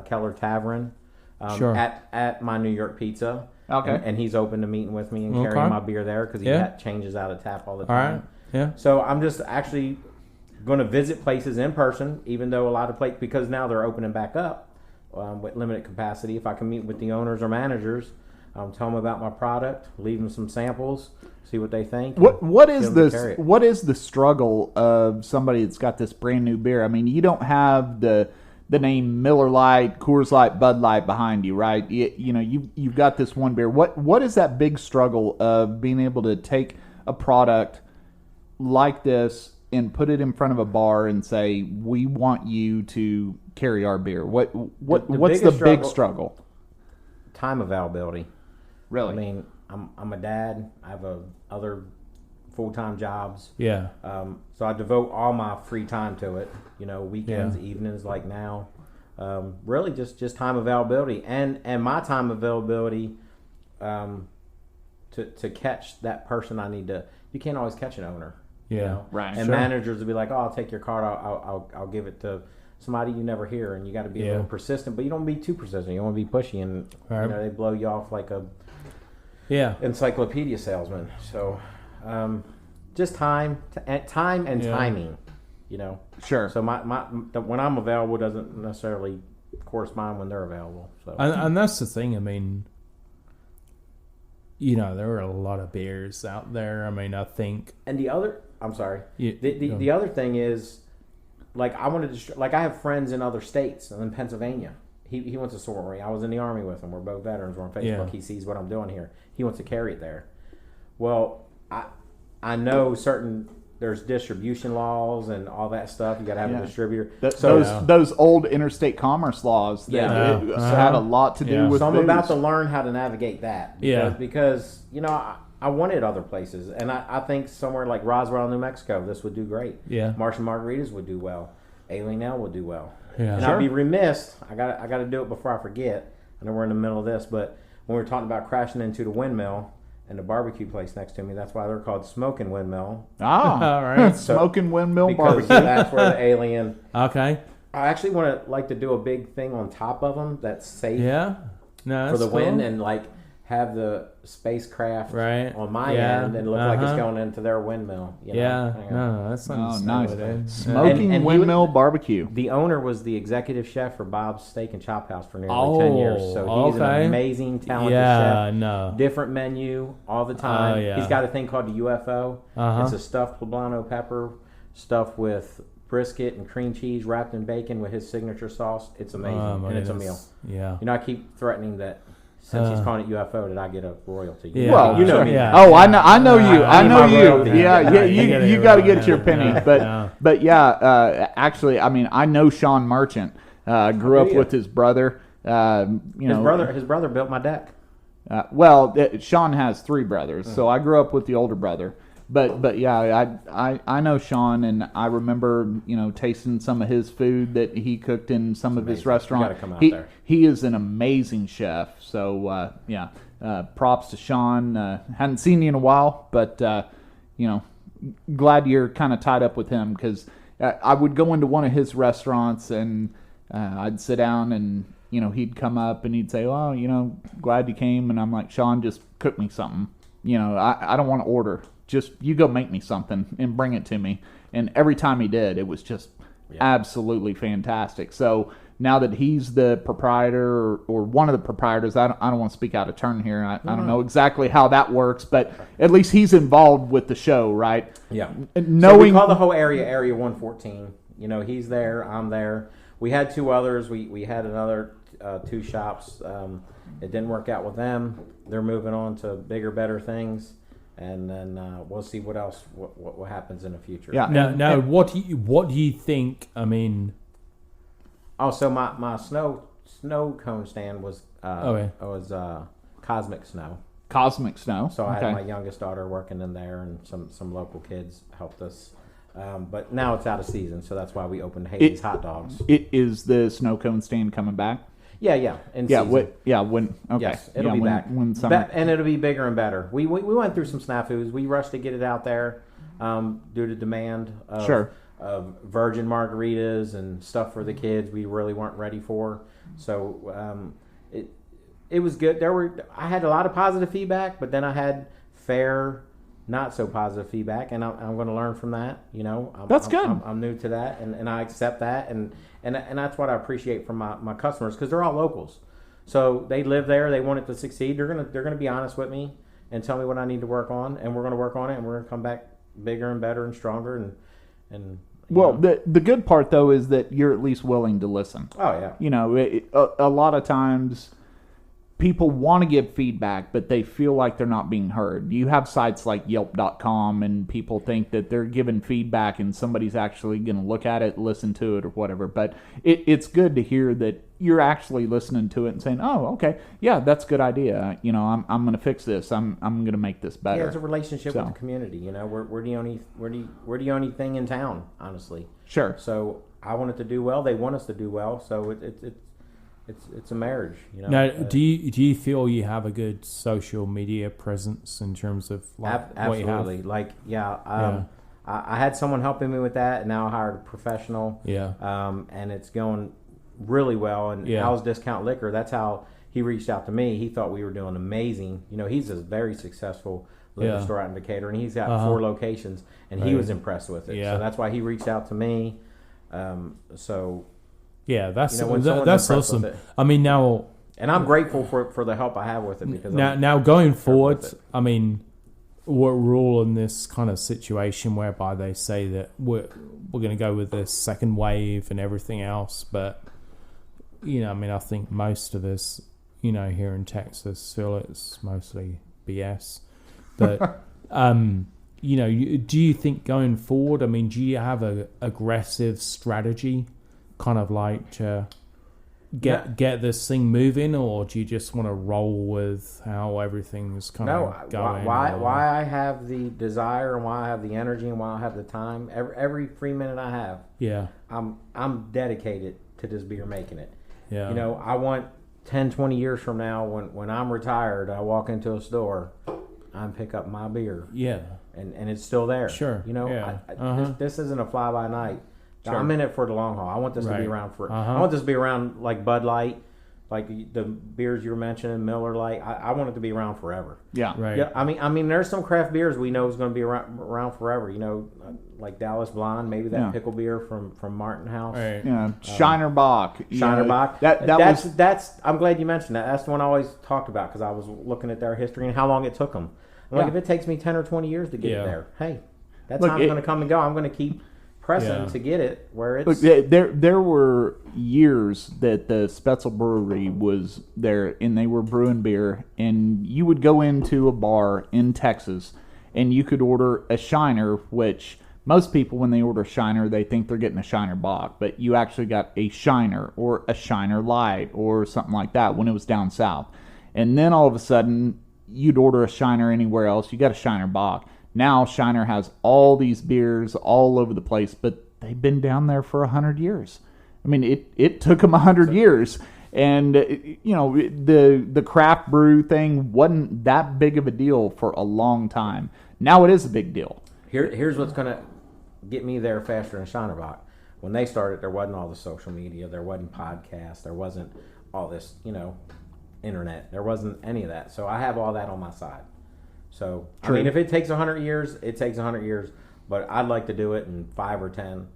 Keller Tavern at my New York Pizza. Okay. And he's open to meeting with me and carrying my beer there because he changes out of tap all the time. All right. Yeah. So I'm just actually going to visit places in person, even though a lot of places, because now they're opening back up with limited capacity. If I can meet with the owners or managers, tell them about my product, leave them some samples, see what they think. What is the struggle of somebody that's got this brand new beer? I mean, you don't have the name Miller Lite, Coors Light, Bud Light behind you, right? You know, you've got this one beer. What is that big struggle of being able to take a product like this and put it in front of a bar and say, we want you to carry our beer? What's the big struggle? Time availability. Really? I mean, I'm a dad. I have other full-time jobs. Yeah. So I devote all my free time to it. You know, weekends, evenings, like now. Really, just time availability and my time availability to catch that person I need to. You can't always catch an owner. Yeah. You know? Right. And managers will be like, "Oh, I'll take your card. I'll give it to somebody you never hear." And you got to be a little persistent, but you don't be too persistent. You don't want to be pushy, and you know, they blow you off like a encyclopedia salesman. So. Just time and timing, you know. Sure. So when I'm available doesn't necessarily correspond when they're available. So and that's the thing. I mean, you know, there are a lot of beers out there. I mean, I think. And the other, I'm sorry. The other thing is, like, I wanted to like I have friends in other states and in Pennsylvania. He went to sorority. I was in the Army with him. We're both veterans. We're on Facebook. Yeah. He sees what I'm doing here. He wants to carry it there. Well, I know there's distribution laws and all that stuff. You got to have a distributor. Those old interstate commerce laws that had a lot to do with. So I'm about to learn how to navigate that. Because you know I wanted other places, and I think somewhere like Roswell, New Mexico, this would do great. Yeah. Martian Margaritas would do well. Alien Ale would do well. Yeah. And I'd be remiss. I got to do it before I forget. I know we're in the middle of this, but when we were talking about crashing into the windmill. And the barbecue place next to me, that's why they're called Smoking Windmill. All right. Smoking Windmill Barbecue. That's where the alien. Okay. I actually like to do a big thing on top of them that's safe. Yeah. No, for the wind and like have the spacecraft Right. on my Yeah. end and look like it's going into their windmill. You know? Yeah. Hang on. No, that sounds nice. dude. Smoking And he windmill barbecue. The owner was the executive chef for Bob's Steak and Chop House for nearly 10 Oh, years. So he's okay. an amazing, talented Yeah, chef. no. Different menu all the time. Oh, yeah. He's got a thing called the UFO. Uh-huh. It's a stuffed poblano pepper stuffed with brisket and cream cheese wrapped in bacon with his signature sauce. It's amazing, and it's a meal. Yeah. You know, I keep threatening that since he's calling it UFO, that I get a royalty. Yeah. Well, you know sure. me. Yeah. Oh, I know you. I need know my you. royalty. Yeah, you got to get yeah, your penny. yeah. But actually, I mean, I know Sean Marchant. Grew up you? with his brother. His brother built my deck. Sean has 3 brothers, so I grew up with the older brother. But yeah, I know Sean, and I remember tasting some of his food that he cooked in some of his restaurants. You gotta come out there. He is an amazing chef. So props to Sean. Hadn't seen you in a while, but glad you're kind of tied up with him, because I would go into one of his restaurants and I'd sit down and he'd come up and he'd say, "Well, glad you came," and I'm like, "Sean, just cook me something. I don't want to order. Just you go make me something and bring it to me." And every time he did, it was just absolutely fantastic. So now that he's the proprietor or one of the proprietors, I don't want to speak out of turn here. I don't know exactly how that works, but at least he's involved with the show, right? Yeah. Knowing So we call the whole area Area 114. He's there, I'm there. We had 2 others. We had another 2 shops. It didn't work out with them. They're moving on to bigger, better things. And then we'll see what else what happens in the future. Yeah. Now, what do you think? I mean, so my snow cone stand was Cosmic Snow. Cosmic Snow. So I had my youngest daughter working in there, and some local kids helped us. But now it's out of season, so that's why we opened Hayden's Hot Dogs. Is the snow cone stand coming back? Yeah. When? Okay. Yes, it'll be back. When summer. And it'll be bigger and better. We went through some snafus. We rushed to get it out there due to demand of virgin margaritas and stuff for the kids. We really weren't ready for. So it was good. I had a lot of positive feedback, but then I had fair, not so positive feedback, and I'm going to learn from that. That's good. I'm new to that, and I accept that, and that's what I appreciate from my customers, because they're all locals, so they live there. They want it to succeed. They're gonna be honest with me and tell me what I need to work on, and we're going to work on it, and we're going to come back bigger and better and stronger. And the good part though is that you're at least willing to listen. Oh yeah. A lot of times people want to give feedback, but they feel like they're not being heard. You have sites like Yelp.com, and people think that they're giving feedback and somebody's actually going to look at it, listen to it, or whatever. But it's good to hear that you're actually listening to it and saying, "Oh, okay, yeah, that's a good idea. I'm going to fix this. I'm going to make this better." Yeah, it's a relationship with the community. We're the only thing in town, honestly. Sure. So I want it to do well. They want us to do well. So it's a marriage. Now, do you feel you have a good social media presence in terms of absolutely? What you have? I had someone helping me with that, and now I hired a professional. Yeah. And it's going really well. And Al's Discount Liquor, that's how he reached out to me. He thought we were doing amazing. He's a very successful liquor store out in Decatur, and he's got 4 locations, and he was impressed with it. Yeah. So that's why he reached out to me. Yeah, that's that's awesome. I mean, now, and I'm grateful for the help I have with it, because now going forward, I mean, we're all in this kind of situation whereby they say that we're going to go with this second wave and everything else, but I mean, I think most of us, here in Texas, feel it's mostly BS. But do you think going forward? I mean, do you have a aggressive strategy? Kind of like to get this thing moving, or do you just want to roll with how everything's kind of going? Why I have the desire, and why I have the energy, and why I have the time, every free minute I have, I'm dedicated to this beer making it. Yeah. I want 10, 20 years from now, when I'm retired, I walk into a store, I pick up my beer. Yeah. And it's still there. Sure. This isn't a fly by night. Sure. I'm in it for the long haul. I want this to be around for. Uh-huh. I want this to be around like Bud Light, like the beers you were mentioning, Miller Lite. I want it to be around forever. Yeah. Right. Yeah, I mean, there's some craft beers we know is going to be around forever. Like Dallas Blonde, maybe that pickle beer from Martin House. Right. Yeah. Shiner Bock. Shiner Bock. That's I'm glad you mentioned that. That's the one I always talked about because I was looking at their history and how long it took them. I'm like, if it takes me 10 or 20 years to get it there, hey, that time's going to come and go. I'm going to keep pressing to get it where it's... Look, there were years that the Spetzel Brewery was there and they were brewing beer, and you would go into a bar in Texas and you could order a Shiner, which most people, when they order Shiner, they think they're getting a Shiner Bock, but you actually got a Shiner or a Shiner Light or something like that when it was down south. And then all of a sudden, you'd order a Shiner anywhere else, you got a Shiner Bock. Now Shiner has all these beers all over the place, but they've been down there for 100 years. I mean, it took them 100 years. And, the craft brew thing wasn't that big of a deal for a long time. Now it is a big deal. Here's what's going to get me there faster than Shiner Bock. When they started, there wasn't all the social media. There wasn't podcasts. There wasn't all this, internet. There wasn't any of that. So I have all that on my side. So, True. I mean, if it takes 100 years, it takes 100 years. But I'd like to do it in 5 or 10,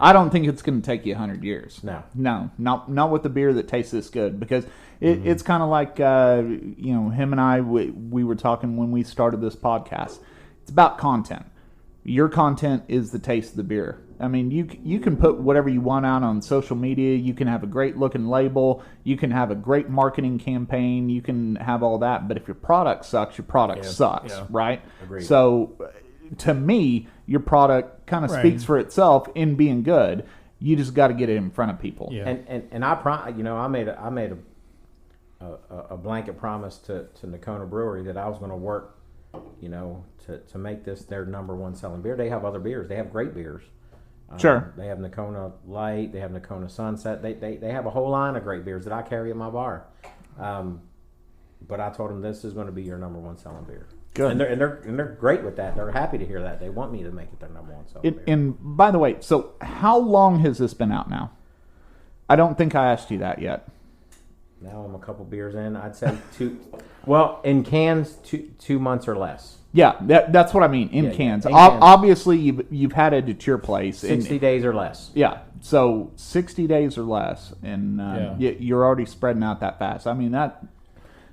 I don't think it's going to take you 100 years. No, not with the beer that tastes this good, because it's kind of like him and I we were talking when we started this podcast. It's about content. Your content is the taste of the beer. I mean, you can put whatever you want out on social media. You can have a great looking label. You can have a great marketing campaign. You can have all that. But if your product sucks, your product sucks, right? Agreed. So, to me, your product kind of speaks for itself in being good. You just got to get it in front of people. Yeah. And I made a blanket promise to Nakona Brewery that I was going to work, to make this their number one selling beer. They have other beers. They have great beers. Sure. They have Nakona Light. They have Nakona Sunset. They have a whole line of great beers that I carry at my bar. But I told them this is going to be your number one selling beer. Good. And they're great with that. They're happy to hear that. They want me to make it their number one selling beer. And by the way, so how long has this been out now? I don't think I asked you that yet. Now I'm a couple beers in. I'd say 2. Well, in cans, 2 months or less. Yeah, that's what I mean, in cans. In cans. Obviously, you've had it at your place. 60 days or less. Yeah, so 60 days or less, and you're already spreading out that fast. I mean, that's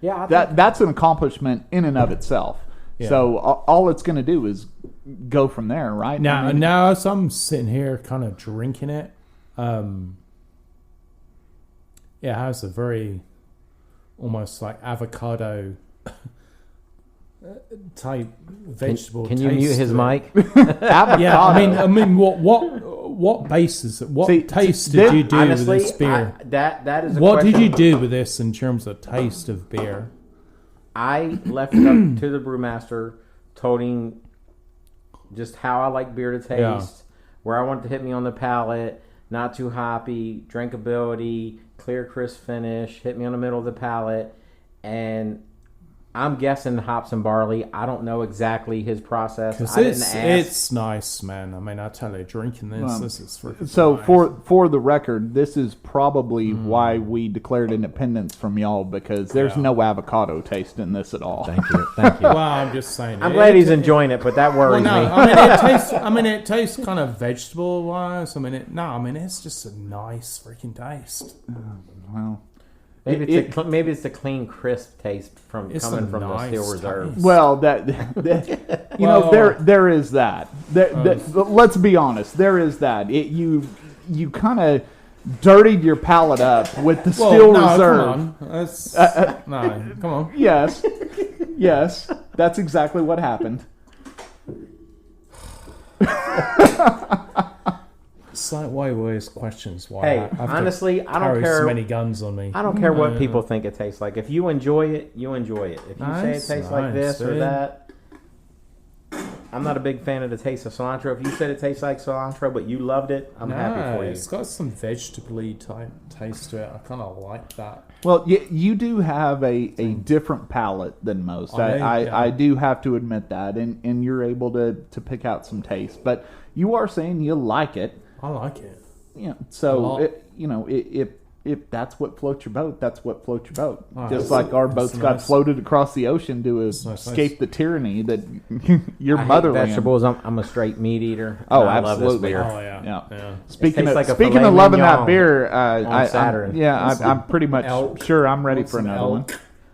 an accomplishment in and of itself. Yeah. So all it's going to do is go from there, right? Now as I'm sitting here kind of drinking it, it has a very almost like avocado type vegetable. Can you mute his mic? Avocado. Yeah, I mean, what basis? What taste did you do honestly, with this beer? That is. What did you do with this in terms of taste of beer? I left it up to the brewmaster, told him just how I like beer to taste, where I want it to hit me on the palate, not too hoppy, drinkability, clear, crisp finish, hit me on the middle of the palate, and I'm guessing hops and barley. I don't know exactly his process. I didn't ask. It's nice, man. I mean, I tell you, drinking this is freaking so nice. For the record, this is probably why we declared independence from y'all, because there's no avocado taste in this at all. Thank you. Well, I'm just saying. I'm glad he's enjoying it, but that worries me. It tastes kind of vegetable wise. It's just a nice freaking taste. Well. Maybe it's the clean, crisp taste coming from the Steel Reserve. Taste. Well, there is that. Let's be honest, there is that. You kind of dirtied your palate up with the Steel Reserve. Come on. Come on. Yes, that's exactly what happened. It's like, why always questions? Why? Hey, honestly, I don't care. So many guns on me. I don't care what people think it tastes like. If you enjoy it, you enjoy it. If you say it tastes like this or that, I'm not a big fan of the taste of cilantro. If you said it tastes like cilantro, but you loved it, I'm happy for you. It's got some vegetable-y type taste to it. I kind of like that. Well, you do have a different palate than most. I do have to admit that, and you're able to pick out some taste. But you are saying you like it. I like it. Yeah. So if if that's what floats your boat, that's what floats your boat. Oh, Just like our boats got nice. floated across the ocean to escape the tyranny that your I hate motherland. vegetables. I'm a straight meat eater. Oh, and I love this absolutely. beer. Oh yeah. Yeah. Speaking tastes of like a speaking filet of loving that mignon beer, on Saturn. I'm pretty much elk. sure I'm ready for Some another elk. one.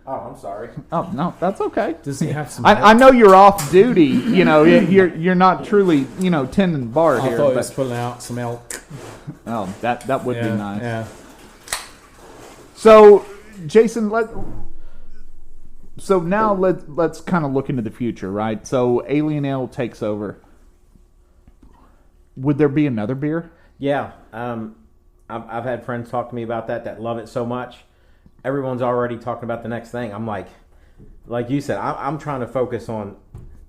Oh, I'm sorry. Oh no, that's okay. Does he have some? I know you're off duty. You know, you're not truly tending the bar I here. thought he but, was pulling out some elk. oh, that would be nice. Yeah. So, Jason, now let's kind of look into the future, right? So, Alien Ale takes over. Would there be another beer? Yeah. I've had friends talk to me about that love it so much. Everyone's already talking about the next thing. I'm like you said, I'm trying to focus on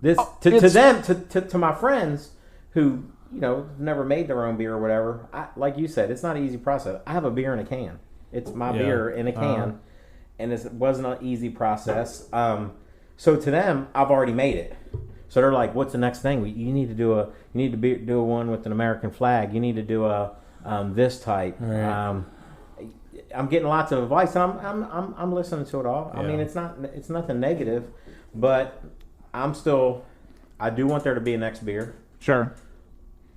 this to my friends who never made their own beer or whatever. Like you said, it's not an easy process. I have a beer in a can. It's my beer in a can, and it wasn't an easy process. So to them, I've already made it. So they're like, "What's the next thing? You need to do a one with an American flag. You need to do a this type." Right. I'm getting lots of advice. And I'm listening to it all. Yeah. I mean, it's nothing negative, but I do want there to be a next beer. Sure.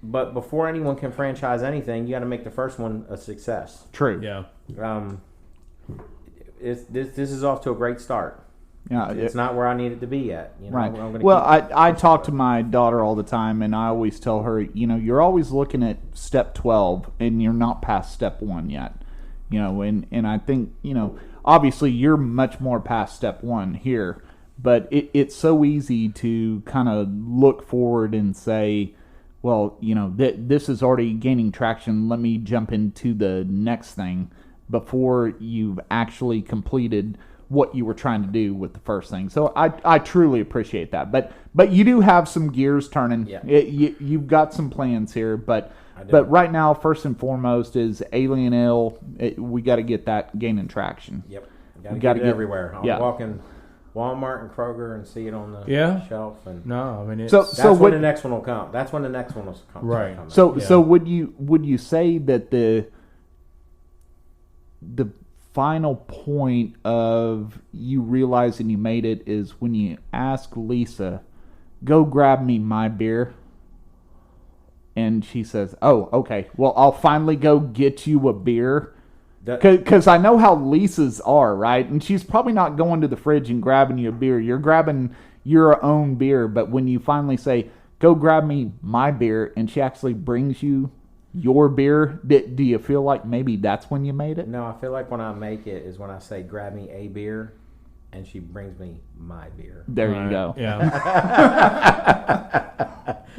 But before anyone can franchise anything, you got to make the first one a success. True. Yeah. This is off to a great start. Yeah. It's not where I need it to be yet. Right. I'm gonna Well, keep- I talk to my daughter all the time, and I always tell her, you're always looking at step 12, and you're not past step 1 yet. And I think, obviously you're much more past step 1 here, but it's so easy to kind of look forward and say, well, this is already gaining traction. Let me jump into the next thing before you've actually completed what you were trying to do with the first thing. So I truly appreciate that. But you do have some gears turning. Yeah. You've got some plans here, but right now, first and foremost is Alien Ale. We got to get that gaining traction. Yep. We Got to get get it everywhere. I'm yeah. walking Walmart and Kroger and see it on the shelf. And No, I mean it's So that's when what- the next one will come. That's when the next one will come. Right. Come out. So would you say that the final point of you realizing you made it is when you ask Lisa, go grab me my beer, and she says, oh, okay, well, I'll finally go get you a beer? Because I know how Lisa's are, right? And she's probably not going to the fridge and grabbing you a beer. You're grabbing your own beer, but when you finally say, go grab me my beer, and she actually brings you your beer, do you feel like maybe that's when you made it? No, I feel like when I make it is when I say, grab me a beer, and she brings me my beer. There you go. Yeah.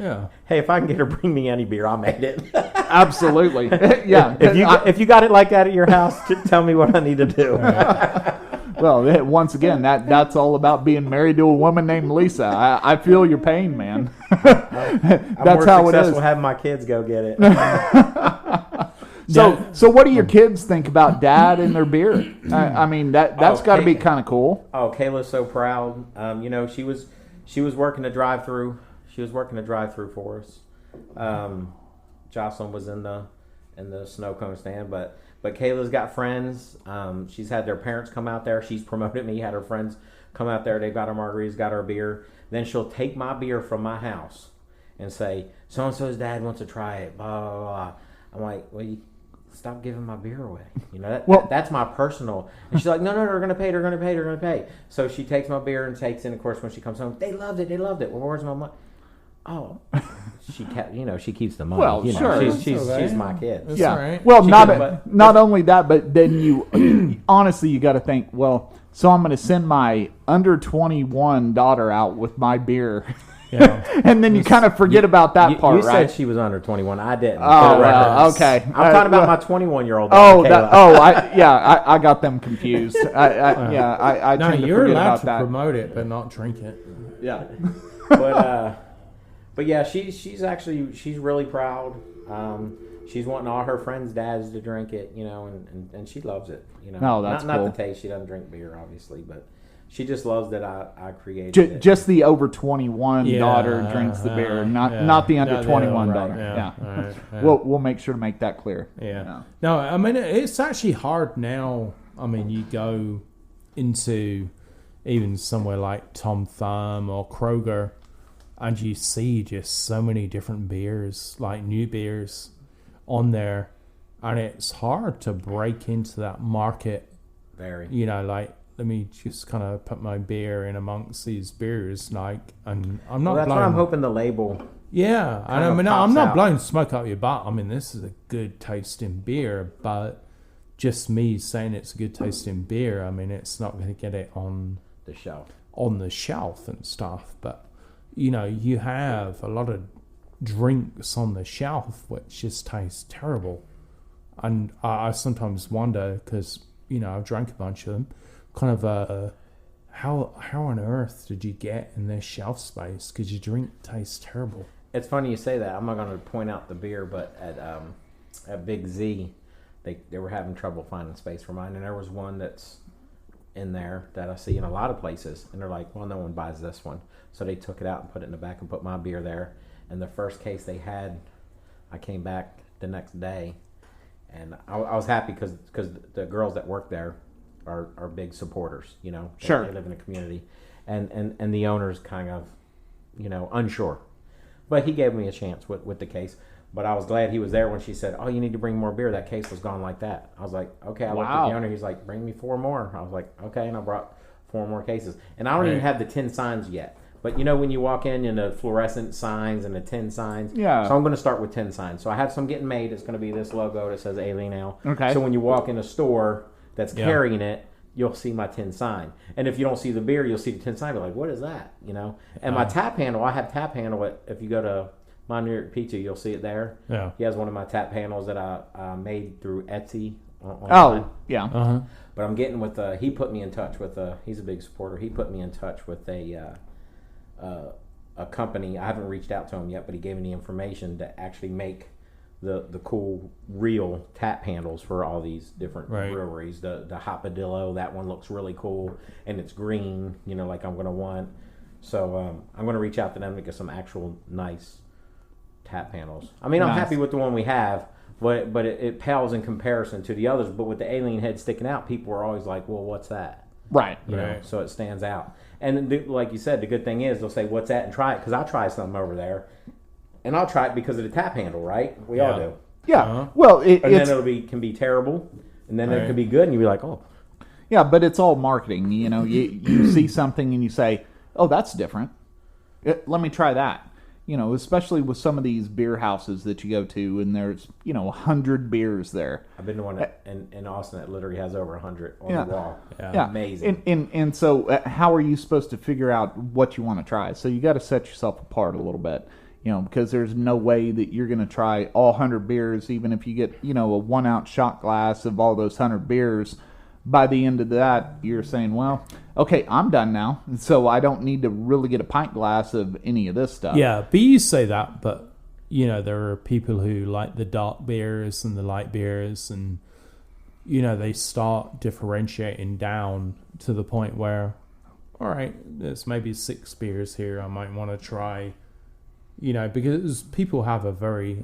Yeah. Hey, if I can get her to bring me any beer, I made it. Absolutely. Yeah. If you got it like that at your house, just tell me what I need to do. Well, once again, that's all about being married to a woman named Lisa. I feel your pain, man. I'm That's more how it successful is. having my kids go get it. So what do your kids think about Dad and their beer? I mean, that's got to be kind of cool. Oh, Kayla's so proud. She was working a drive-through. She was working a drive-through for us. Jocelyn was in the snow cone stand, but Kayla's got friends. She's had their parents come out there. She's promoted me. Had her friends come out there. They got her margaritas, got her beer. Then she'll take my beer from my house and say, so and so's dad wants to try it. Blah blah blah. I'm like, well, you stop giving my beer away. That's my personal. And she's like, no, they're gonna pay. They're gonna pay. They're gonna pay. So she takes my beer and takes it. Of course, when she comes home, they loved it. They loved it. Well, where's my money? Oh, she kept. She keeps the money. Well, sure. She's my kid. That's Yeah. all right. Well, She not can, not only that, but then you honestly you got to think. Well, so I'm going to send my under 21 daughter out with my beer, Yeah. and then you kind of forget about that part, You right? said she was under 21. I didn't. Oh, well, okay. I'm talking about my 21-year-old. Oh, Kayla. I got them confused. I No, tend to you're forget allowed about to that. promote it, but not drink it. Yeah. But yeah, she's really proud. She's wanting all her friends' dads to drink it, and she loves it. Oh, that's not cool. the taste. She doesn't drink beer, obviously, but She just loves that I created it. Just the over 21 Yeah, daughter drinks the beer, not the under 21 right, daughter. yeah, Yeah. right, yeah. We'll make sure to make that clear. Yeah. No, I mean, it's actually hard now. I mean, you go into even somewhere like Tom Thumb or Kroger, and you see just so many different beers, like new beers, on there, and it's hard to break into that market. Very. You know, like, let me just kind of put my beer in amongst these beers, like, and I'm not. Well, that's blowing, why I'm hoping the label. Yeah, and I mean, I'm not blowing smoke up your butt. I mean, this is a good tasting beer, but just me saying it's a good tasting beer, I mean, it's not going to get it on The shelf. And stuff. But you know, you have a lot of drinks on the shelf which just taste terrible, and I sometimes wonder, because you know, I've drank a bunch of them, kind of how on earth did you get in this shelf space? Because your drink tastes terrible. It's funny you say that. I'm not going to point out the beer, but at Big Z, they were having trouble finding space for mine, and there was one that's in there that I see in a lot of places, and they're like, well, no one buys this one, so they took it out and put it in the back and put my beer there. And the first case they had, I came back the next day, and I was happy because the girls that work there are big supporters, you know. Sure. They live in a community, and the owner's kind of, you know, unsure, but he gave me a chance with the case. But I was glad he was there when she said, oh, you need to bring more beer. That case was gone like that. I was like, okay. I looked at the owner. He's like, bring me 4 more. I was like, okay. And I brought 4 more cases. And I don't even have the 10 signs yet. But you know, when you walk in the fluorescent signs and the 10 signs. Yeah. So I'm going to start with 10 signs. So I have some getting made. It's going to be this logo that says Alien Ale. Okay. So when you walk in a store that's carrying it, you'll see my 10 sign. And if you don't see the beer, you'll see the 10 sign. You're like, what is that? You know? And my tap handle, I have tap handle if you go to My New York Pizza, you'll see it there. Yeah. He has one of my tap panels that I made through Etsy. Online. Oh, yeah. Uh-huh. But I'm getting with he put me in touch with he's a big supporter. He put me in touch with a company. I haven't reached out to him yet, but he gave me the information to actually make the cool real tap handles for all these different breweries. The Hopadillo, that one looks really cool, and it's green, you know, like I'm going to want. So I'm going to reach out to them to get some actual nice tap handles. I mean, I'm happy with the one we have, but it pales in comparison to the others. But with the alien head sticking out, people are always like, well, what's that? Right. You know, so it stands out. And like you said, the good thing is they'll say, what's that? And try it, because I'll try something over there. And I'll try it because of the tap handle, right? We all do. Yeah. Uh-huh. Well, then it can be terrible, and then it can be good, and you'll be like, oh. Yeah, but it's all marketing. You know, you see something and you say, oh, that's different. Let me try that. You know, especially with some of these beer houses that you go to, and there's, 100 beers there. I've been to one in Austin that literally has over 100 on the wall. Yeah. Amazing. And so how are you supposed to figure out what you want to try? So you got to set yourself apart a little bit, because there's no way that you're going to try all 100 beers, even if you get, a 1-ounce shot glass of all those 100 beers. By the end of that, you're saying, well, okay, I'm done now, so I don't need to really get a pint glass of any of this stuff. Yeah, but you say that, but, there are people who like the dark beers and the light beers, and, they start differentiating down to the point where, all right, there's maybe 6 beers here I might want to try, because people have a very,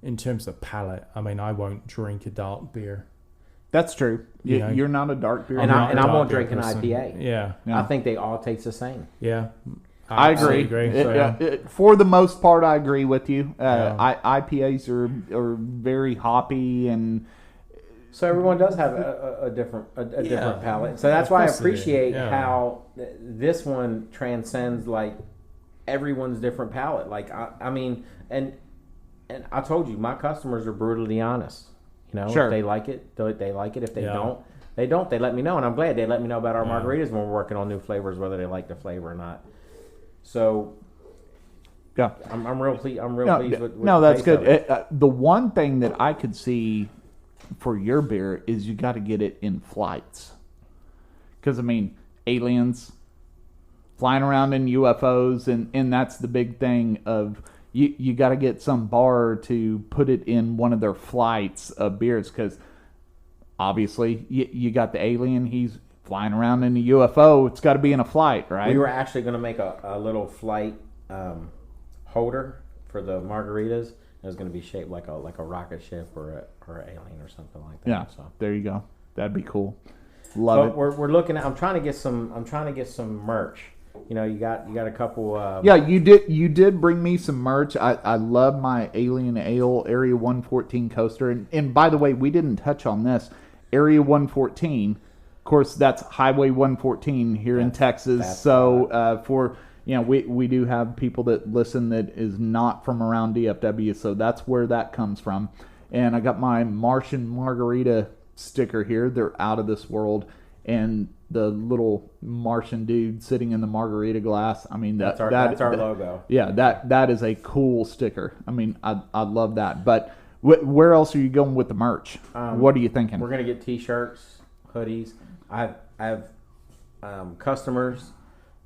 in terms of palate, I mean, I won't drink a dark beer. That's true. You're not a dark beer. And I won't drink an IPA. Yeah. I think they all taste the same. Yeah. I agree. For the most part, I agree with you. IPAs are very hoppy, and so everyone does have a different palate. So that's why I appreciate how this one transcends like everyone's different palate. Like I mean, and I told you, my customers are brutally honest. Sure. If they like it, they like it. If they don't, they don't. They let me know, and I'm glad they let me know about our margaritas when we're working on new flavors, whether they like the flavor or not. So, I'm real pleased. I'm real pleased with that's good. The one thing that I could see for your beer is you got to get it in flights, because I mean, aliens flying around in UFOs, and that's the big thing of. You got to get some bar to put it in one of their flights of beers, because obviously you got the alien. He's flying around in a UFO, it's got to be in a flight, right? We were actually going to make a little flight holder for the margaritas. It was going to be shaped like a rocket ship or an alien or something like that. Yeah, so there you go. That'd be cool. Love it. We're looking at. I'm trying to get some merch. You know, you got a couple. Yeah, you did bring me some merch. I love my Alien Ale Area 114 coaster. And by the way, we didn't touch on this. Area 114, of course, that's Highway 114 here in Texas. So for we do have people that listen that is not from around DFW, so that's where that comes from. And I got my Martian Margarita sticker here. They're out of this world. And the little Martian dude sitting in the margarita glass. I mean, that's our logo. Yeah, that is a cool sticker. I mean, I love that. But where else are you going with the merch? What are you thinking? We're gonna get T-shirts, hoodies. I have customers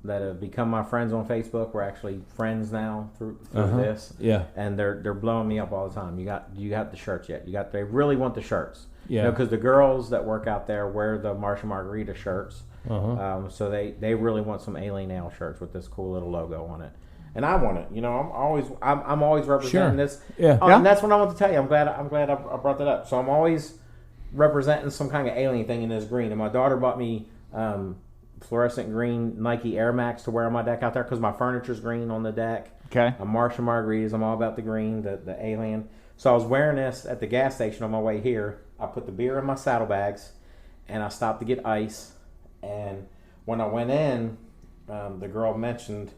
that have become my friends on Facebook. We're actually friends now through this. Yeah, and they're blowing me up all the time. You got the shirts yet? They really want the shirts. Yeah, because the girls that work out there wear the Martian Margarita shirts. So they really want some Alien Ale shirts with this cool little logo on it, and I want it. You know, I'm always representing this. Yeah. And that's what I want to tell you. I'm glad I brought that up. So I'm always representing some kind of alien thing in this green. And my daughter bought me fluorescent green Nike Air Max to wear on my deck out there because my furniture's green on the deck. Okay. I'm Martian Margaritas. I'm all about the green, the alien. So I was wearing this at the gas station on my way here. I put the beer in my saddlebags, and I stopped to get ice. And when I went in, the girl mentioned,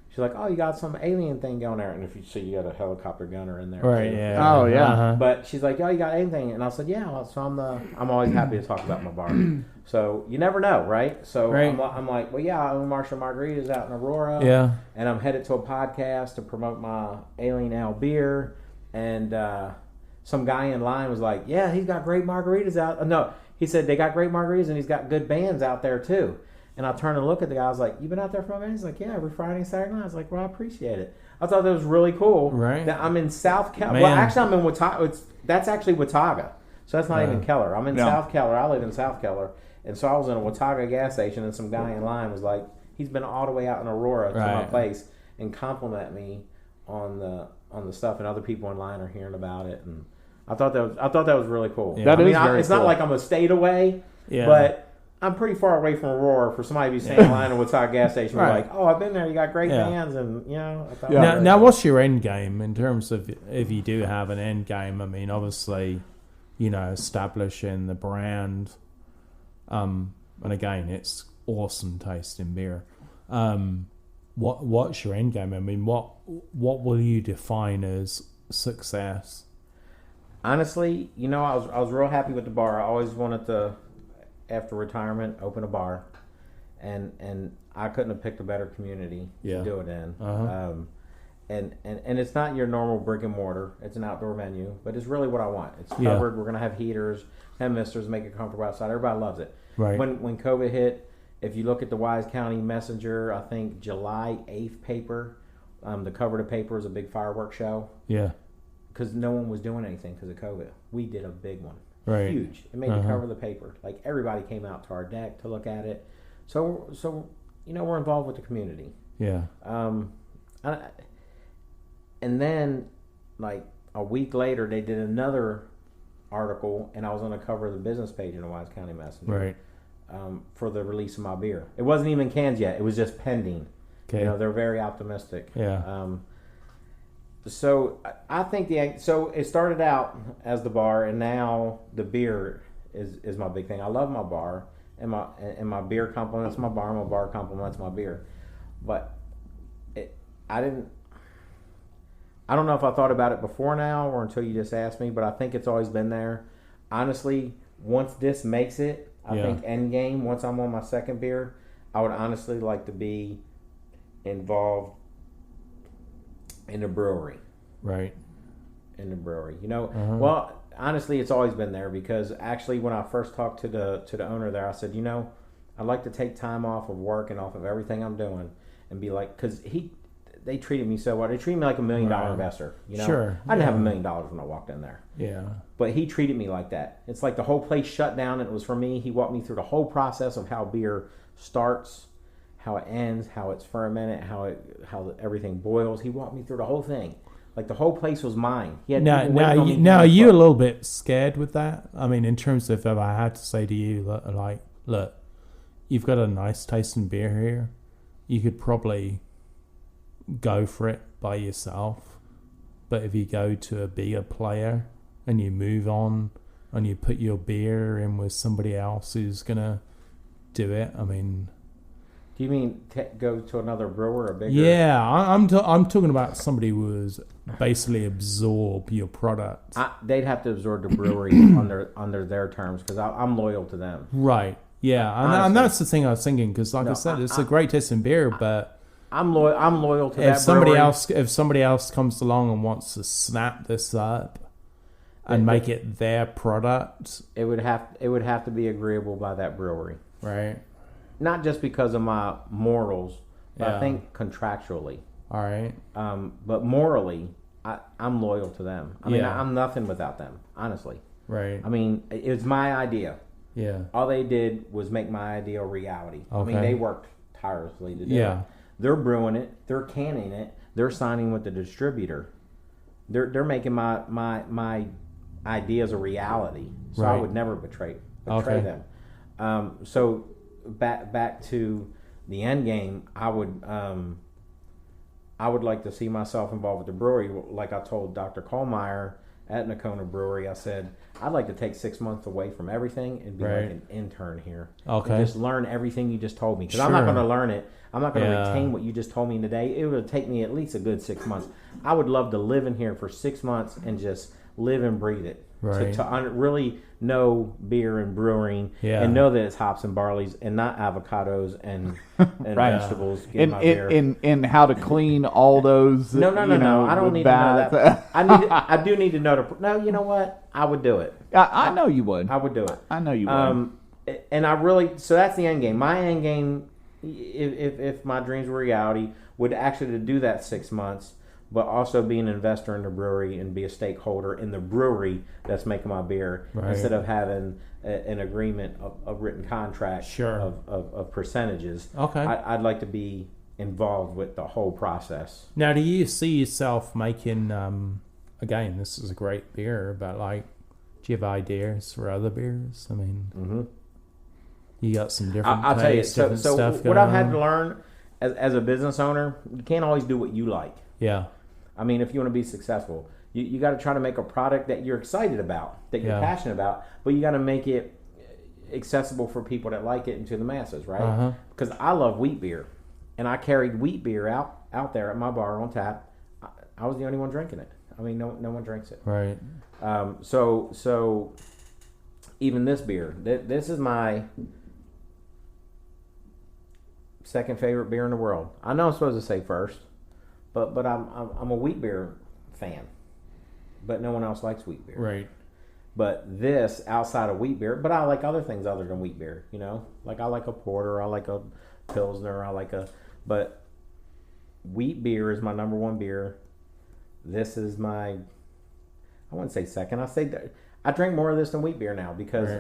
she's like, "Oh, you got some alien thing going there." And if you see, you got a helicopter gunner in there, right? too. Yeah. Oh, yeah. But she's like, "Oh, you got anything?" And I said, "Yeah." So I'm always happy to talk about my bar. So you never know, right? So right. I'm like, well, yeah, I own Martian Margaritas out in Aurora. Yeah. And I'm headed to a podcast to promote my Alien Ale beer. And some guy in line was like, "Yeah, he's got great margaritas out." No, he said they got great margaritas and he's got good bands out there too. And I turned and looked at the guy. I was like, "You been out there for my band?" He's like, "Yeah, every Friday and Saturday night." I was like, "Well, I appreciate it." I thought that was really cool. Right. That I'm in South Keller. Well, actually, I'm in Watauga. That's actually Watauga. So that's not even Keller. I'm in South Keller. I live in South Keller. And so I was in a Watauga gas station, and some guy in line was like, he's been all the way out in Aurora to my place and compliment me on the stuff, and other people in line are hearing about it. And I thought that was really cool. Yeah. It's not like I'm a state away, but I'm pretty far away from Aurora for somebody to be standing in line at Watauga gas station. Right. Like, "Oh, I've been there. You got great bands," and I thought. Now, what's your end game in terms of if you do have an end game? I mean, obviously, establishing the brand, and again, it's awesome tasting beer. What's your end game? I mean, what will you define as success? Honestly, I was real happy with the bar. I always wanted to, after retirement, open a bar, and I couldn't have picked a better community to do it in. And it's not your normal brick and mortar. It's an outdoor menu, but it's really what I want. It's covered. We're gonna have heaters, have misters, make it comfortable outside. Everybody loves it. Right. When COVID hit, if you look at the Wise County Messenger, I think July 8th paper, the cover of the paper is a big fireworks show. Yeah. Because no one was doing anything because of COVID. We did a big one. Right. Huge. It made the cover of the paper. Like, everybody came out to our deck to look at it. So we're involved with the community. Yeah. And then, like, a week later, they did another article, and I was on the cover of the business page in the Wise County Messenger. Right. For the release of my beer. It wasn't even cans yet. It was just pending. Okay. They're very optimistic. Yeah. So I think so it started out as the bar, and now the beer is my big thing. I love my bar, and my beer complements my bar. My bar complements my beer. But I don't know if I thought about it before now or until you just asked me, but I think it's always been there. Honestly, once this makes it, I think end game, once I'm on my second beer, I would honestly like to be involved in the brewery. Right. In the brewery. Well, honestly, it's always been there because actually when I first talked to the owner there, I said, I'd like to take time off of work and off of everything I'm doing and be like, because they treated me so well. They treated me like $1 million investor. You know, Sure. I didn't have $1 million when I walked in there. Yeah. But he treated me like that. It's like the whole place shut down, and it was for me. He walked me through the whole process of how beer starts, how it ends, how it's fermented, how everything boils. He walked me through the whole thing. Like the whole place was mine. He had people waiting on me. Now, are you a little bit scared with that? I mean, in terms of if I had to say to you, like, look, you've got a nice tasting beer here. You could probably go for it by yourself. But if you go to a bigger player and you move on and you put your beer in with somebody else who's going to do it, I mean... Do you mean go to another brewer or bigger? Yeah, I'm talking about somebody who was basically absorb your product. They'd have to absorb the brewery under their terms because I'm loyal to them. Right. Yeah, and that's the thing I was thinking because, like I said, it's a great tasting beer, but I'm loyal to that brewery. brewery. If somebody else comes along and wants to snap this up and make it their product, it would have to be agreeable by that brewery. Right. Not just because of my morals, but I think contractually. All right. But morally, I'm loyal to them. I mean, I'm nothing without them, honestly. Right. I mean, it was my idea. Yeah. All they did was make my idea a reality. Okay. I mean, they worked tirelessly to do it. They're brewing it. They're canning it. They're signing with the distributor. They're making my ideas a reality. So I would never betray them. So back to the end game, I would like to see myself involved with the brewery. Like I told Dr. Kohlmeyer at Nakona Brewery, I said, I'd like to take 6 months away from everything and be like an intern here. Okay. And just learn everything you just told me. Because I'm not going to learn it. I'm not going to retain what you just told me today. It would take me at least a good 6 months. I would love to live in here for 6 months and just live and breathe it. Right. To really know beer and brewing and know that it's hops and barleys and not avocados and vegetables. And how to clean all those. No. I don't need to know that. I do need to know no, you know what? I would do it. I know you would. I would do it. I know you would. And I really, so that's the end game. My end game, if my dreams were reality, would actually to do that 6 months, but also be an investor in the brewery and be a stakeholder in the brewery that's making my beer instead of having an agreement, a written contract of percentages. Okay. I'd like to be involved with the whole process. Now, do you see yourself making, again, this is a great beer, but like, do you have ideas for other beers? I mean, you got some different I'll tell you, stuff what I've had to learn as a business owner, you can't always do what you like. Yeah. I mean, if you want to be successful, you got to try to make a product that you're excited about, that you're passionate about, but you got to make it accessible for people that like it and to the masses, right? Because I love wheat beer, and I carried wheat beer out there at my bar on tap. I was the only one drinking it. I mean, no one drinks it. Right. So even this beer, this is my second favorite beer in the world. I know I'm supposed to say first. But I'm a wheat beer fan, but no one else likes wheat beer. Right. But this outside of wheat beer, but I like other things other than wheat beer. You know, like I like a porter, I like a pilsner, but wheat beer is my number one beer. This is my, I wouldn't say second. I say that I drink more of this than wheat beer now because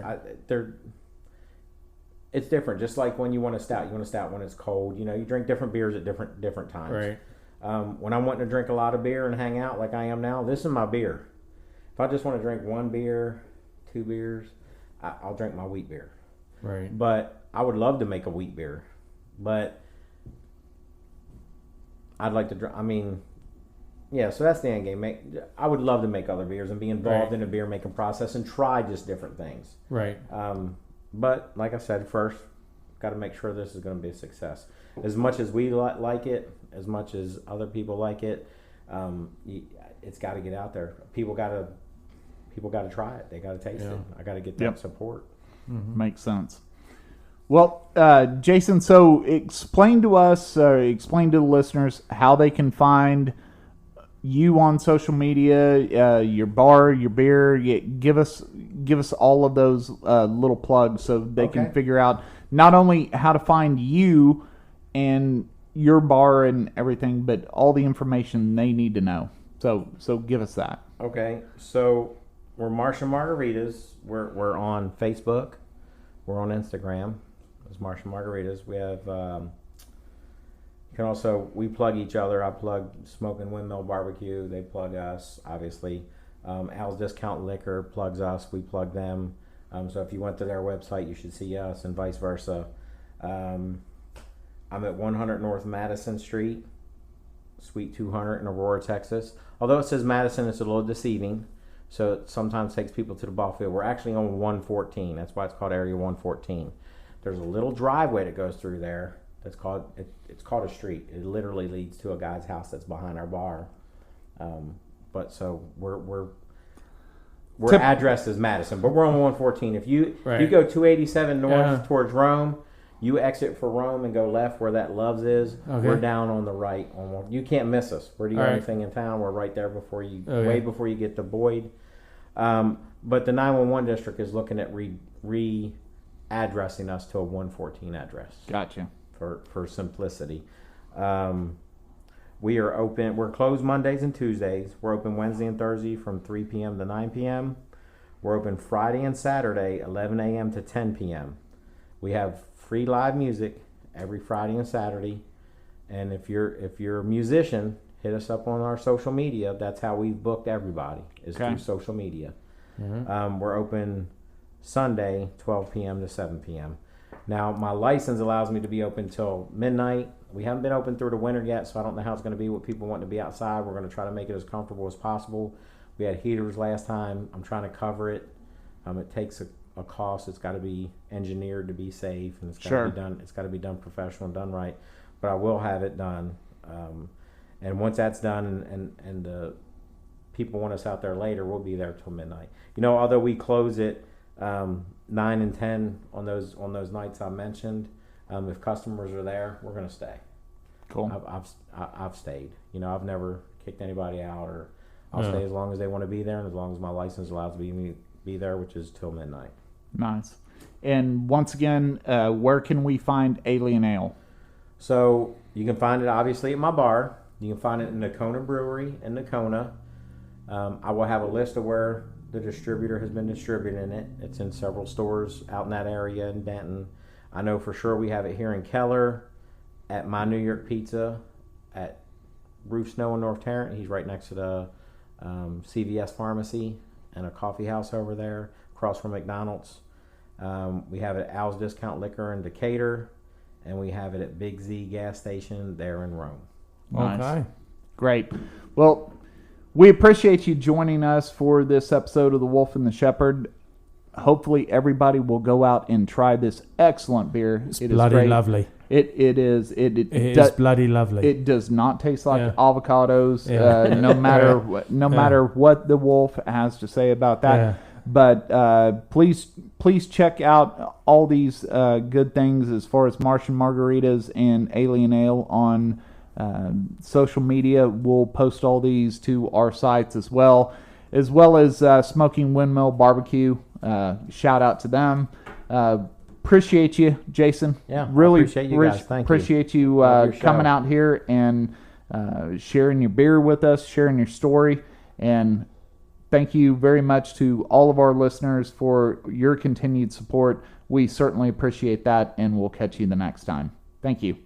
it's different. Just like when you want a stout when it's cold. You know, you drink different beers at different times. Right. When I'm wanting to drink a lot of beer and hang out like I am now, this is my beer. If I just want to drink one beer, 2 beers, I'll drink my wheat beer. Right. But I would love to make a wheat beer. But I'd like to drink, so that's the end game. I would love to make other beers and be involved in the beer making process and try just different things. Right. But like I said, first, got to make sure this is going to be a success. As much as we like it, as much as other people like it, it's got to get out there. People got to try it. They got to taste it. I got to get that support. Mm-hmm. Makes sense. Well, Jason, so explain to the listeners how they can find you on social media, your bar, your beer. Give us all of those little plugs so they can figure out not only how to find you and your bar and everything, but all the information they need to know. So give us that. Okay, so we're Martian Margaritas. We're on Facebook. We're on Instagram. It's Martian Margaritas. We have. You can also, we plug each other. I plug Smoking Windmill Barbecue. They plug us, obviously. Al's Discount Liquor plugs us. We plug them. So if you went to their website, you should see us, and vice versa. I'm at 100 North Madison Street, Suite 200 in Aurora, Texas. Although it says Madison, it's a little deceiving. So it sometimes takes people to the ball field. We're actually on 114. That's why it's called Area 114. There's a little driveway that goes through there. It's called a street. It literally leads to a guy's house that's behind our bar. But so we're addressed as Madison, but we're on 114. If you go 287 north towards Rome, you exit for Rome and go left where that Love's is. Okay. We're down on the right. You can't miss us. We're the only thing in town. We're right there way before you get to Boyd. But the 911 district is looking at re-addressing us to a 114 address. Gotcha. For simplicity. We are open. We're closed Mondays and Tuesdays. We're open Wednesday and Thursday from 3 p.m. to 9 p.m. We're open Friday and Saturday, 11 a.m. to 10 p.m. We have free live music every Friday and Saturday. And if you're a musician, hit us up on our social media. That's how we've booked everybody, is through social media. Mm-hmm. We're open Sunday, 12 p.m. to 7 p.m. Now, my license allows me to be open till midnight. We haven't been open through the winter yet, so I don't know how it's going to be with people wanting to be outside. We're going to try to make it as comfortable as possible. We had heaters last time. I'm trying to cover it. It takes a cost. It's got to be engineered to be safe, and it's got to be done. It's got to be done professional and done right. But I will have it done. And once that's done, and the people want us out there later, we'll be there till midnight. Although we close it 9 and 10 on those nights I mentioned. If customers are there, we're going to stay. Cool. I've stayed. I've never kicked anybody out, or I'll stay as long as they want to be there, and as long as my license allows me to be there, which is till midnight. Nice. And once again, where can we find Alien Ale? So you can find it obviously at my bar. You can find it in Nakona Brewery in Nakona. I will have a list of where the distributor has been distributing it. It's in several stores out in that area in Denton. I know for sure we have it here in Keller, at My New York Pizza, at Roof Snow in North Tarrant. He's right next to the CVS Pharmacy and a coffee house over there, across from McDonald's. We have it at Al's Discount Liquor in Decatur, and we have it at Big Z Gas Station there in Rome. Nice. Okay. Great. Well, we appreciate you joining us for this episode of The Wolf and the Shepherd. Hopefully everybody will go out and try this excellent beer. It's bloody lovely. It is. It is bloody lovely. It does not taste like avocados. No matter what the Wolf has to say about that. Yeah. But please check out all these good things as far as Martian Margaritas and Alien Ale on social media. We'll post all these to our sites as well as Smoking Windmill Barbecue. Shout out to them. Appreciate you, Jason. Yeah, really appreciate you guys. Thank you. Appreciate you coming out here and sharing your beer with us, sharing your story, and thank you very much to all of our listeners for your continued support. We certainly appreciate that, and we'll catch you the next time. Thank you.